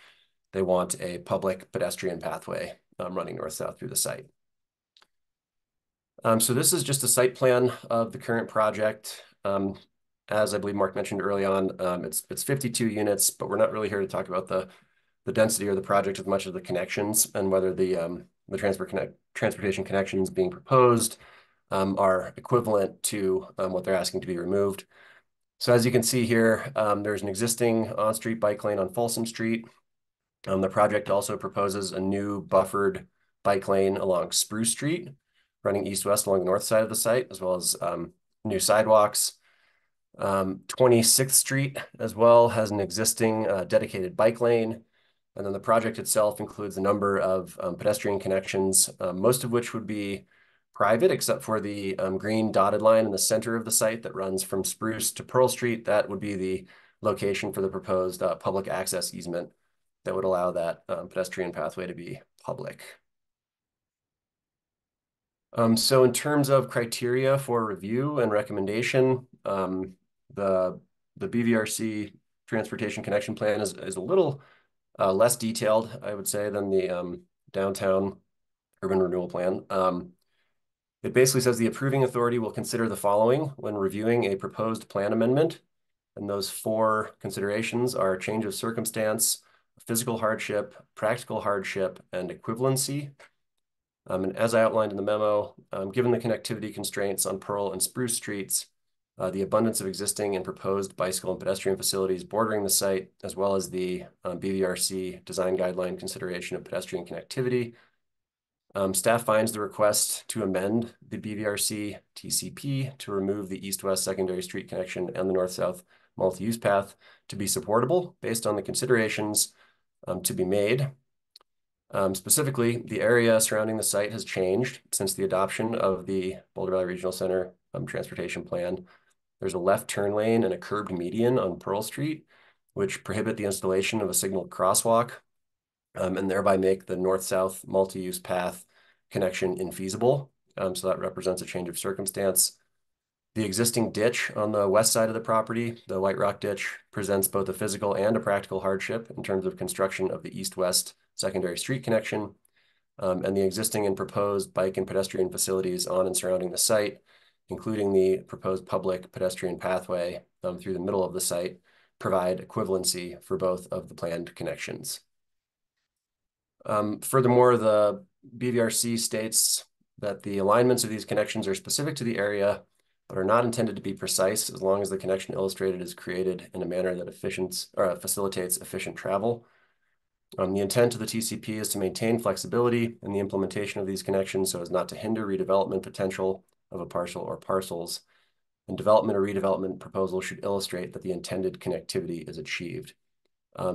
they want a public pedestrian pathway running north-south through the site. So this is just a site plan of the current project. As I believe Mark mentioned early on, it's 52 units, but we're not really here to talk about the density or the project as much as the connections and whether the transportation connections being proposed are equivalent to what they're asking to be removed. So as you can see here, there's an existing on-street bike lane on Folsom Street. The project also proposes a new buffered bike lane along Spruce Street, running east-west along the north side of the site, as well as new sidewalks. 26th Street as well has an existing dedicated bike lane. And then the project itself includes a number of pedestrian connections, most of which would be private, except for the green dotted line in the center of the site that runs from Spruce to Pearl Street. That would be the location for the proposed public access easement that would allow that pedestrian pathway to be public. So in terms of criteria for review and recommendation, the BVRC Transportation Connection Plan is a little less detailed, I would say, than the Downtown Urban Renewal Plan. It basically says the approving authority will consider the following when reviewing a proposed plan amendment. And those 4 considerations are change of circumstance, physical hardship, practical hardship, and equivalency. And as I outlined in the memo, given the connectivity constraints on Pearl and Spruce Streets, the abundance of existing and proposed bicycle and pedestrian facilities bordering the site, as well as the BVRC design guideline consideration of pedestrian connectivity, staff finds the request to amend the BVRC TCP to remove the east-west secondary street connection and the north-south multi-use path to be supportable based on the considerations to be made. Specifically, the area surrounding the site has changed since the adoption of the Boulder Valley Regional Center Transportation Plan. There's a left turn lane and a curbed median on Pearl Street, which prohibit the installation of a signaled crosswalk and thereby make the north-south multi-use path connection infeasible. So that represents a change of circumstance. The existing ditch on the west side of the property, the White Rock ditch, presents both a physical and a practical hardship in terms of construction of the east-west secondary street connection. And the existing and proposed bike and pedestrian facilities on and surrounding the site, including the proposed public pedestrian pathway through the middle of the site, provide equivalency for both of the planned connections. Furthermore, the BVRC states that the alignments of these connections are specific to the area, but are not intended to be precise as long as the connection illustrated is created in a manner that facilitates efficient travel. The intent of the TCP is to maintain flexibility in the implementation of these connections so as not to hinder redevelopment potential of a parcel or parcels. And development or redevelopment proposals should illustrate that the intended connectivity is achieved.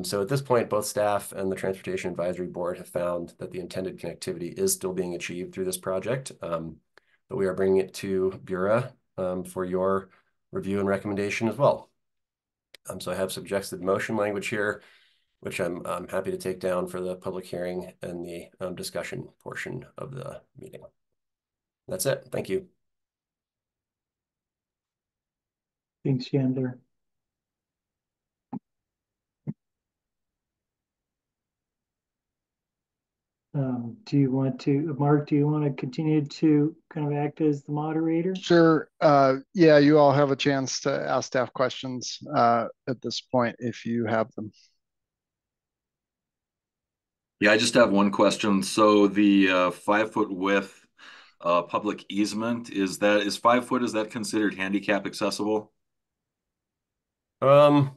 So at this point, both staff and the Transportation Advisory Board have found that the intended connectivity is still being achieved through this project, but we are bringing it to Bureau for your review and recommendation as well. So I have suggested motion language here, which I'm happy to take down for the public hearing and the discussion portion of the meeting. That's it. Thank you. Thanks, Chandler. Mark, do you want to continue to kind of act as the moderator? Sure. Yeah, you all have a chance to ask staff questions at this point if you have them. Yeah, I just have one question. So the 5-foot width public easement, is 5 foot, is that considered handicap accessible? I'm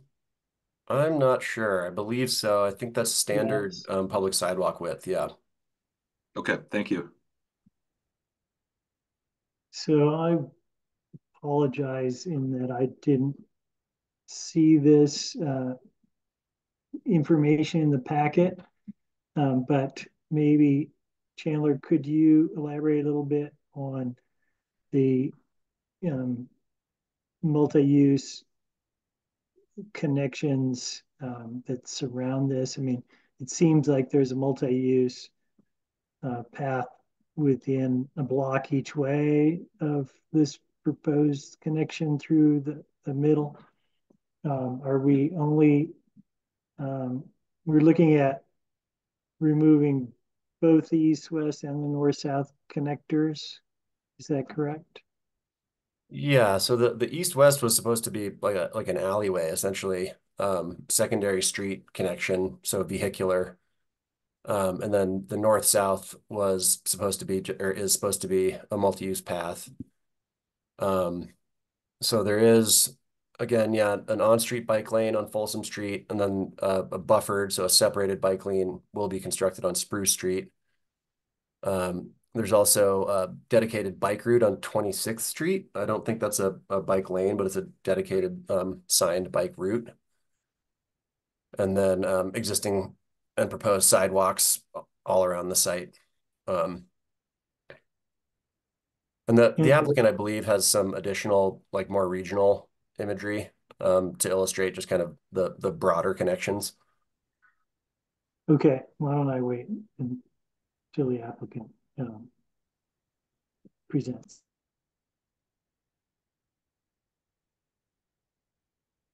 not sure. I believe so. I think that's standard public sidewalk width. Yeah. Okay, thank you. So I apologize in that I didn't see this information in the packet, but maybe Chandler, could you elaborate a little bit on the multi-use connections that surround this? I mean, it seems like there's a multi-use path within a block each way of this proposed connection through the middle. Are we only, we're looking at removing both the east-west and the north-south connectors? Is that correct? Yeah, so the east-west was supposed to be like an alleyway, essentially, secondary street connection, so vehicular. And then the north-south was supposed to be, or is supposed to be, a multi-use path. So there is, again, yeah, an on-street bike lane on Folsom Street, and then a buffered, so a separated bike lane will be constructed on Spruce Street. There's also a dedicated bike route on 26th Street. I don't think that's a bike lane, but it's a dedicated signed bike route. And then existing and proposed sidewalks all around the site. And the applicant, I believe, has some additional, like, more regional imagery to illustrate just kind of the broader connections. Okay, why don't I wait until the applicant presents.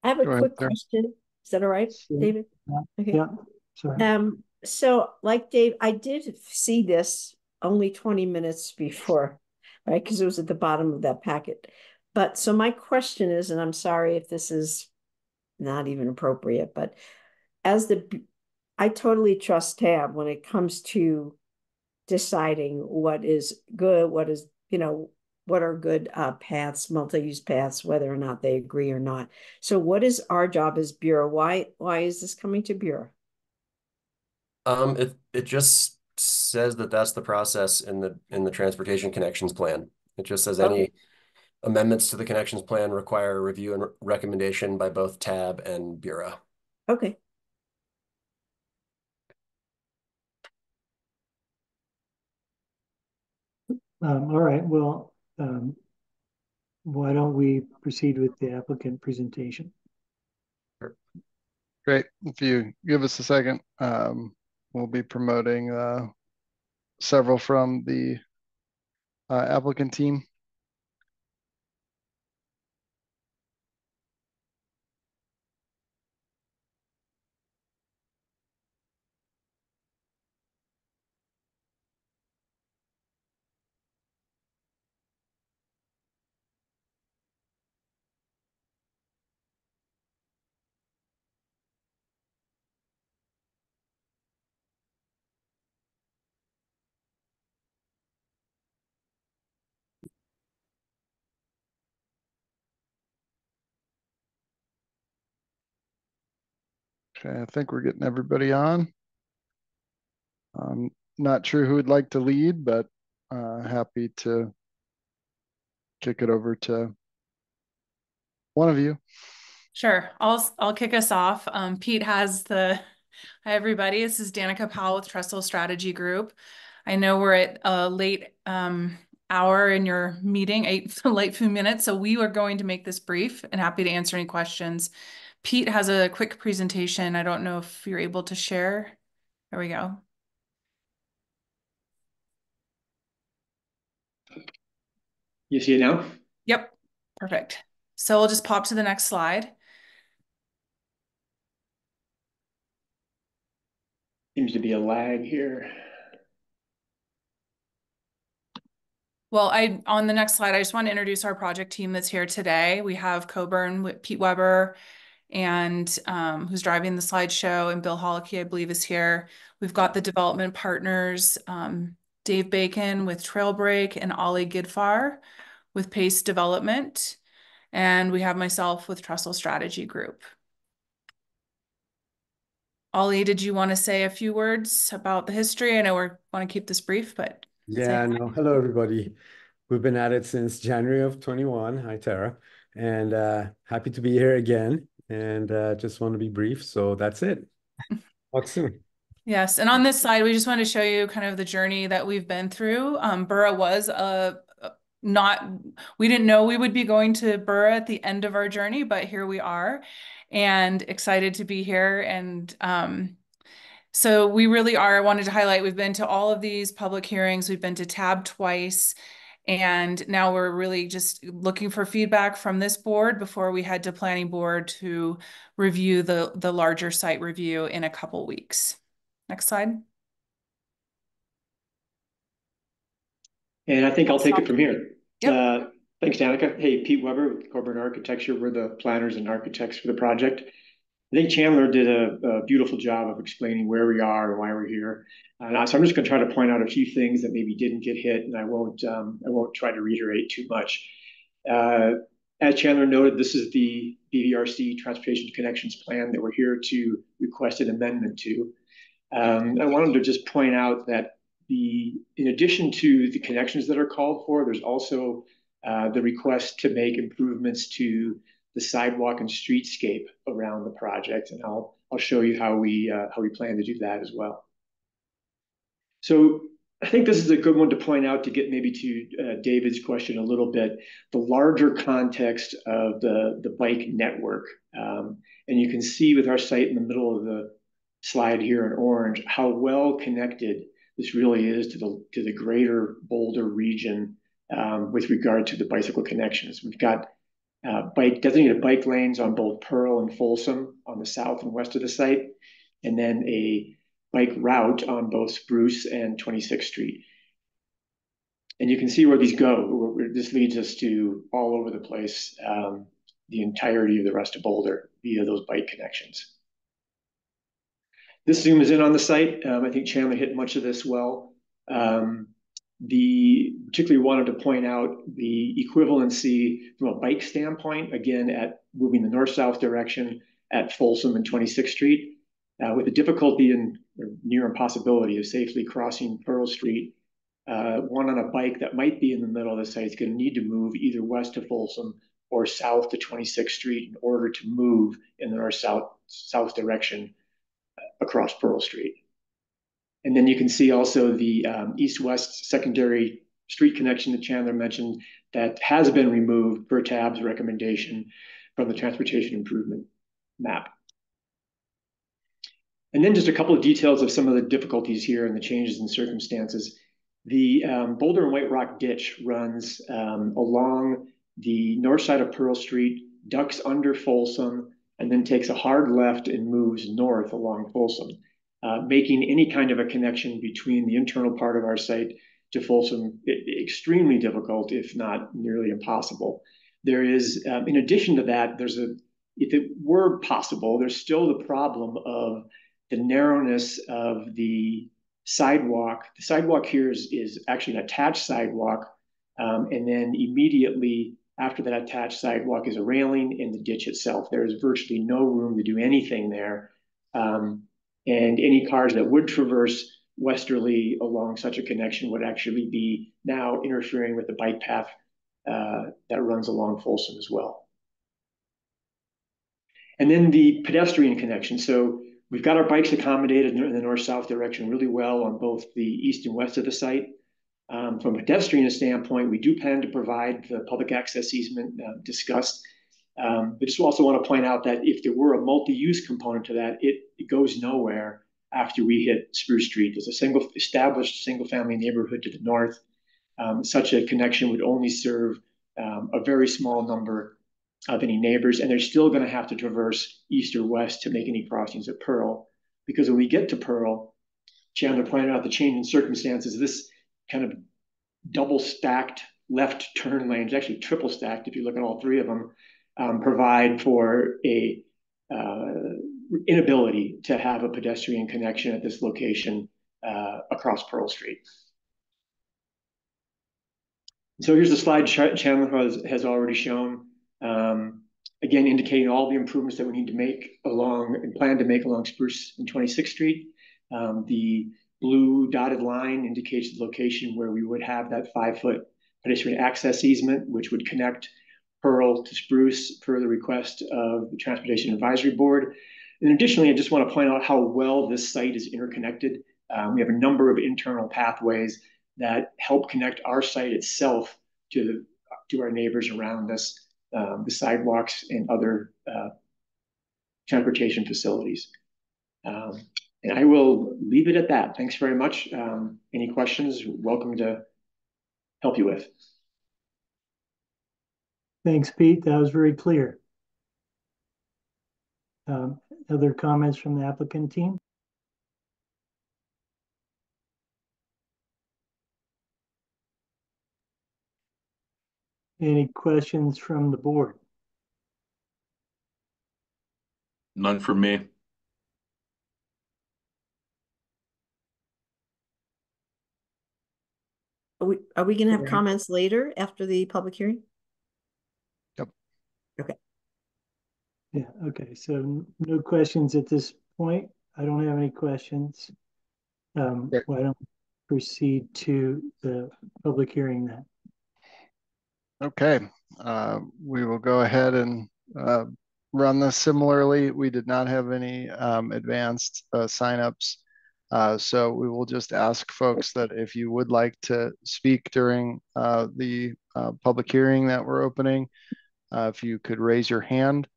I have a quick question. Is that all right, David? Okay. Yeah, sorry. So like Dave, I did see this only 20 minutes before, right? Because it was at the bottom of that packet. But so my question is, and I'm sorry if this is not even appropriate, but I totally trust Tab when it comes to deciding what is good, what is, what are good paths, multi-use paths, whether or not they agree or not. So what is our job as Bureau? Why is this coming to Bureau? It just says that that's the process in the transportation connections plan. It just says any amendments to the connections plan require a review and recommendation by both Tab and Bureau. Okay. All right, well, why don't we proceed with the applicant presentation? Sure. Great. If you give us a second, we'll be promoting several from the applicant team. Okay, I think we're getting everybody on. I'm not sure who would like to lead, but happy to kick it over to one of you. Sure, I'll kick us off. Pete has the hi everybody. This is Danica Powell with Trestle Strategy Group. I know we're at a late hour in your meeting, a late few minutes, so we are going to make this brief and happy to answer any questions. Pete has a quick presentation. I don't know if you're able to share. There we go. You see it now? Yep, perfect. So we'll just pop to the next slide. Seems to be a lag here. Well, on the next slide, I just want to introduce our project team that's here today. We have Coburn with Pete Weber and who's driving the slideshow, and Bill Hollicky, I believe, is here. We've got the development partners, Dave Bacon with Trailbreak and Ollie Gidfar with Pace Development. And we have myself with Trestle Strategy Group. Ollie, did you want to say a few words about the history? I know we want to keep this brief, but yeah, no. Hello, everybody. We've been at it since January of 21. Hi, Tara. And happy to be here again. And just want to be brief. So that's it. Talk soon. Yes, and on this slide, we just want to show you kind of the journey that we've been through. Burra was we didn't know we would be going to Burra at the end of our journey, but here we are, and excited to be here. And so we really are. I wanted to highlight, we've been to all of these public hearings. We've been to TAB twice. And now we're really just looking for feedback from this board before we head to planning board to review the larger site review in a couple weeks. Next slide. And I think I'll take it from here. Yep. Thanks, Danica. Hey, Pete Weber with Coburn Architecture. We're the planners and architects for the project. I think Chandler did a beautiful job of explaining where we are and why we're here. So I'm just going to try to point out a few things that maybe didn't get hit, and I won't try to reiterate too much. As Chandler noted, this is the BVRC Transportation Connections Plan that we're here to request an amendment to. I wanted to just point out that in addition to the connections that are called for, there's also the request to make improvements to the sidewalk and streetscape around the project, and I'll show you how we plan to do that as well. So I think this is a good one to point out to get maybe to David's question a little bit, the larger context of the bike network. And you can see with our site in the middle of the slide here in orange how well connected this really is to the greater Boulder region with regard to the bicycle connections. We've got designated bike lanes on both Pearl and Folsom on the south and west of the site, and then a bike route on both Spruce and 26th Street. And you can see where these go. This leads us to all over the place, the entirety of the rest of Boulder via those bike connections. This zooms in on the site. I think Chandler hit much of this well. Particularly wanted to point out the equivalency from a bike standpoint, again, at moving the north-south direction at Folsom and 26th Street, with the difficulty and near impossibility of safely crossing Pearl Street. One on a bike that might be in the middle of the site is going to need to move either west to Folsom or south to 26th Street in order to move in the north-south direction across Pearl Street. And then you can see also the east-west secondary street connection that Chandler mentioned that has been removed per TAB's recommendation from the transportation improvement map. And then just a couple of details of some of the difficulties here and the changes in circumstances. The Boulder and White Rock ditch runs along the north side of Pearl Street, ducks under Folsom, and then takes a hard left and moves north along Folsom, making any kind of a connection between the internal part of our site to Folsom extremely difficult, if not nearly impossible. There is, in addition to that, if it were possible, there's still the problem of the narrowness of the sidewalk. The sidewalk here is actually an attached sidewalk, and then immediately after that attached sidewalk is a railing in the ditch itself. There is virtually no room to do anything there And any cars that would traverse westerly along such a connection would actually be now interfering with the bike path that runs along Folsom as well. And then the pedestrian connection. So we've got our bikes accommodated in the north-south direction really well on both the east and west of the site. From a pedestrian standpoint, we do plan to provide the public access easement discussed. But just also want to point out that if there were a multi-use component to that, it goes nowhere after we hit Spruce Street. There's a established single-family neighborhood to the north. Such a connection would only serve a very small number of any neighbors, and they're still going to have to traverse east or west to make any crossings at Pearl. Because when we get to Pearl, Chandler pointed out the change in circumstances. This kind of double stacked left turn lanes, actually triple stacked if you look at all three of them, provide for a inability to have a pedestrian connection at this location across Pearl Street. So here's the slide Chandler has already shown. Again, indicating all the improvements that we need to make along and plan to make along Spruce and 26th Street. The blue dotted line indicates the location where we would have that 5-foot pedestrian access easement, which would connect Pearl to Spruce per the request of the Transportation Advisory Board. And additionally, I just want to point out how well this site is interconnected. We have a number of internal pathways that help connect our site itself to our neighbors around us, the sidewalks and other transportation facilities. And I will leave it at that. Thanks very much. Any questions? Welcome to help you with. Thanks, Pete. That was very clear. Other comments from the applicant team? Any questions from the board? None from me. Are we going to have comments later after the public hearing? Yep. Okay. Yeah, okay. So no questions at this point. I don't have any questions. Why don't we proceed to the public hearing then? Okay. We will go ahead and run this similarly. We did not have any advanced signups. So we will just ask folks that if you would like to speak during the public hearing that we're opening, if you could raise your hand.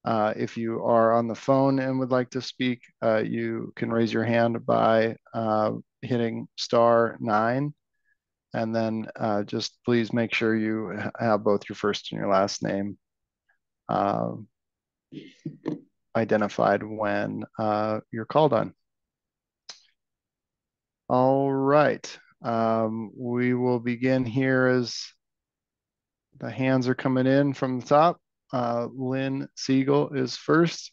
If you are on the phone and would like to speak, you can raise your hand by hitting *9. And then just please make sure you have both your first and your last name identified when you're called on. All right. We will begin here as the hands are coming in from the top. Lynn Siegel is first.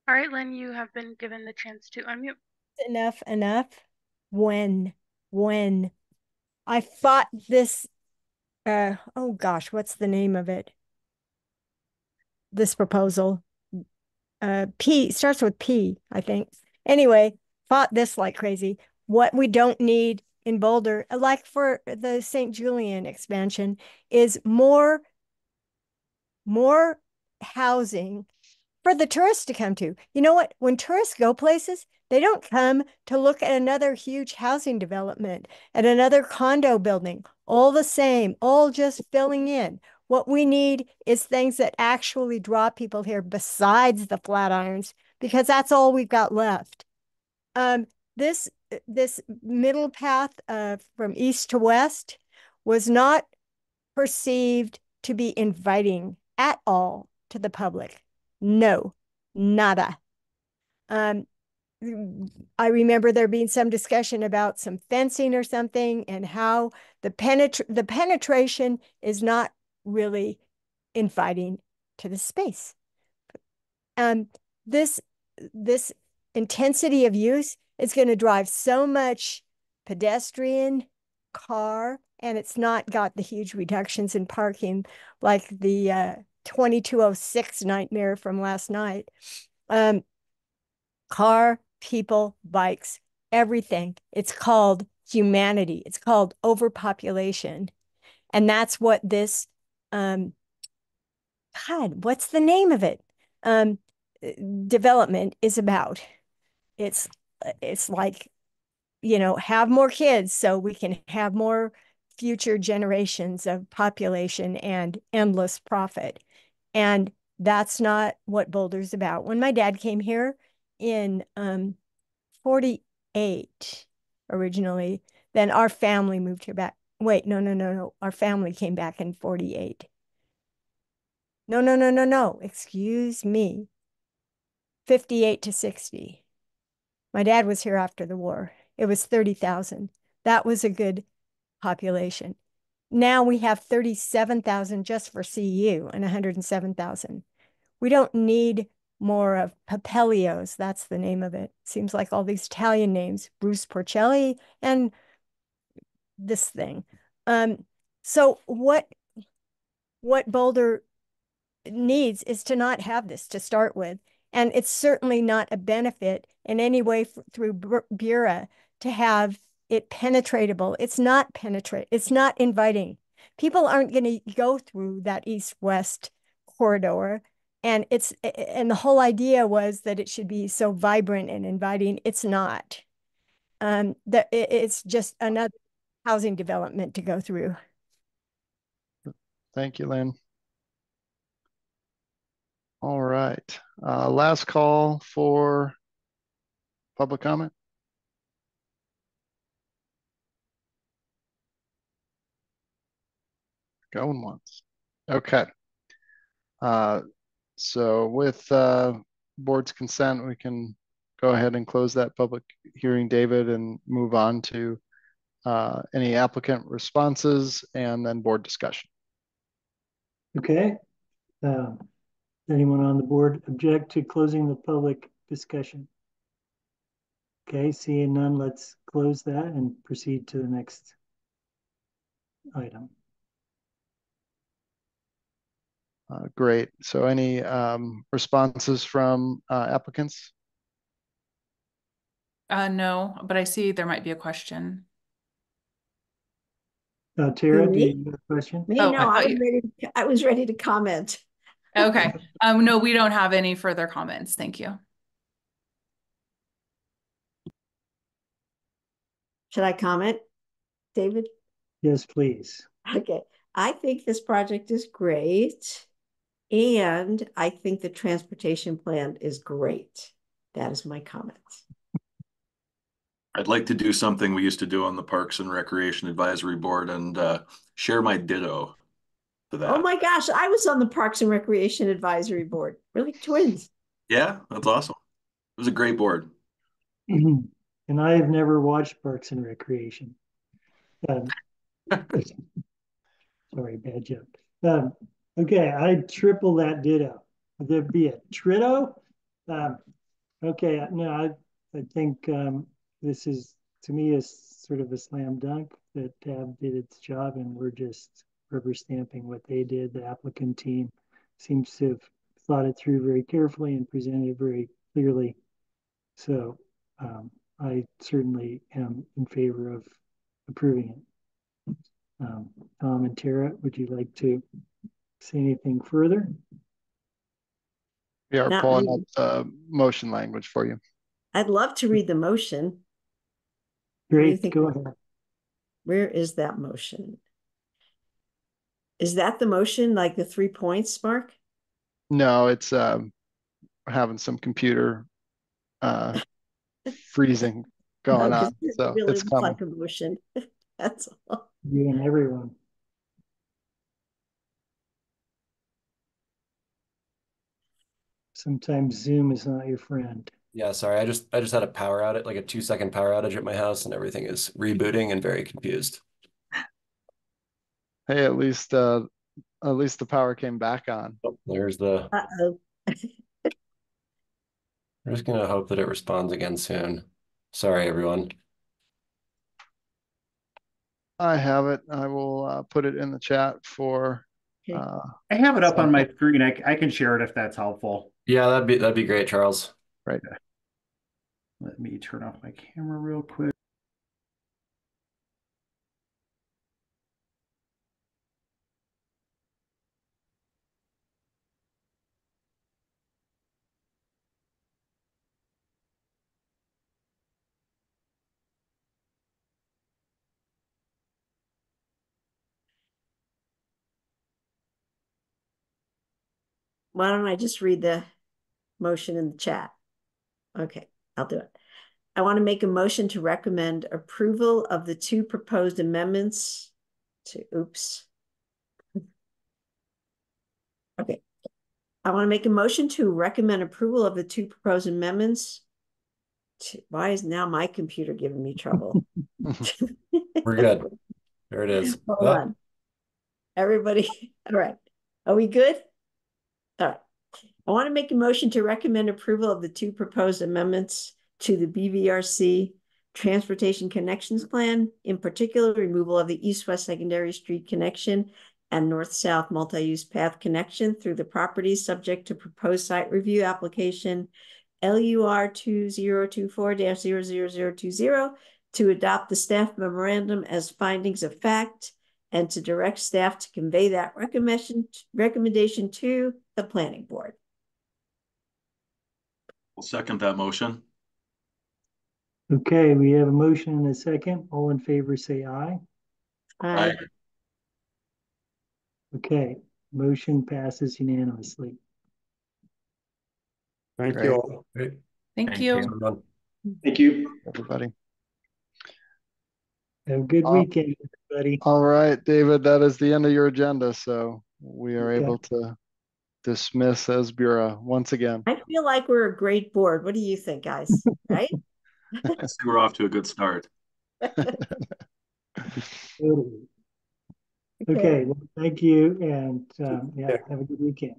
All right, Lynn, you have been given the chance to unmute. Enough. When I fought this, oh gosh, what's the name of it? This proposal. P, starts with P, I think. Anyway, fought this like crazy. What we don't need in Boulder, like for the St. Julian expansion, is more housing for the tourists to come to. You know what? When tourists go places, they don't come to look at another huge housing development, at another condo building, all the same, all just filling in. What we need is things that actually draw people here besides the Flatirons, because that's all we've got left. This middle path from east to west was not perceived to be inviting at all to the public. No, nada. I remember there being some discussion about some fencing or something, and how the penetration is not really inviting to the space. This intensity of use It's going to drive so much pedestrian, car, and it's not got the huge reductions in parking like the 2206 nightmare from last night. Car, people, bikes, everything. It's called humanity. It's called overpopulation. And that's what this, God, what's the name of it? Development is about. It's like, have more kids so we can have more future generations of population and endless profit. And that's not what Boulder's about. When my dad came here in 48 originally, then our family moved here back. Wait, no. Our family came back in 48. No. Excuse me. 58 to 60. My dad was here after the war. It was 30,000. That was a good population. Now we have 37,000 just for CU and 107,000. We don't need more of Papelios. That's the name of it. Seems like all these Italian names, Bruce Porcelli and this thing. So what Boulder needs is to not have this to start with. And it's certainly not a benefit in any way through Bura to have it penetratable. It's not inviting. People aren't going to go through that east-west corridor. And the whole idea was that it should be so vibrant and inviting. It's not. It's just another housing development to go through. Thank you, Lynn. All right. Last call for public comment. Going once. Okay. So with board's consent, we can go ahead and close that public hearing, David, and move on to any applicant responses and then board discussion. Okay. Anyone on the board object to closing the public discussion? Okay, seeing none, let's close that and proceed to the next item. Great. So any responses from applicants? No, but I see there might be a question. Tara, do you have a question? Me? Oh, No, I was ready to comment. Okay. No, we don't have any further comments. Thank you. Should I comment, David? Yes, please. Okay. I think this project is great. And I think the transportation plan is great. That is my comment. I'd like to do something we used to do on the Parks and Recreation Advisory Board and share my ditto to that. Oh my gosh, I was on the Parks and Recreation Advisory Board. We're like twins. Yeah, that's awesome. It was a great board. And I have never watched Parks and Recreation. Sorry, bad joke. Okay, I triple that ditto. Would there be a tritto? Okay, no, I think this is, to me, is sort of a slam dunk that TAB did its job and we're just rubber stamping what they did. The applicant team seems to have thought it through very carefully and presented it very clearly. So I certainly am in favor of approving it. Tom and Tara, would you like to say anything further? We are pulling up the motion language for you. I'd love to read the motion. Great, go ahead. Where is that motion? Is that the motion, like the 3 points, Mark? No, it's having some computer freezing going on. So really it's coming. like a motion. That's all. You and everyone. Sometimes Zoom is not your friend. Yeah, sorry. I just had a power outage, like a 2-second power outage at my house, and everything is rebooting and very confused. Hey, at least the power came back on. Oh, there's the. Uh-oh. We're just gonna hope that it responds again soon. Sorry, everyone. I have it. I will put it in the chat for. I have it up on my screen. I can share it if that's helpful. Yeah, that'd be great, Charles. Right. Let me turn off my camera real quick. Why don't I just read the motion in the chat? Okay, I'll do it. I want to make a motion to recommend approval of the two proposed amendments to, Okay. I want to make a motion to recommend approval of the two proposed amendments to, why is now my computer giving me trouble? We're good. There it is. Hold on. Everybody, all right. Are we good? All right. I want to make a motion to recommend approval of the two proposed amendments to the BVRC Transportation Connections Plan, in particular, removal of the east-west secondary street connection and north-south multi-use path connection through the property subject to proposed site review application LUR 2024-00020 to adopt the staff memorandum as findings of fact and to direct staff to convey that recommendation to the planning board. I'll second that motion. Okay, we have a motion and a second. All in favor, say aye. Aye. Okay, motion passes unanimously. Thank Great. you all. Thank you. Thank you. Everybody. Have a good weekend, everybody. All right, David, that is the end of your agenda. So we are able to dismiss as Bureau once again. I feel like we're a great board. What do you think, guys? Right? I see we're off to a good start. Totally. Okay, well, thank you, and yeah, have a good weekend.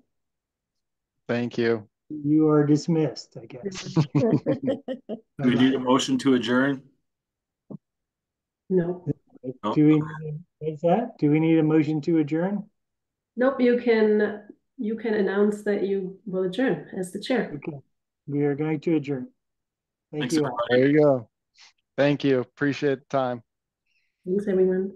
Thank you. You are dismissed, I guess. Do we need a motion to adjourn? No. Oh. Do we need, what's that? Do we need a motion to adjourn? Nope, you can announce that you will adjourn as the chair. Okay, we are going to adjourn. Thank Thanks, you all. There you go. Thank you. Appreciate the time. Thanks, everyone.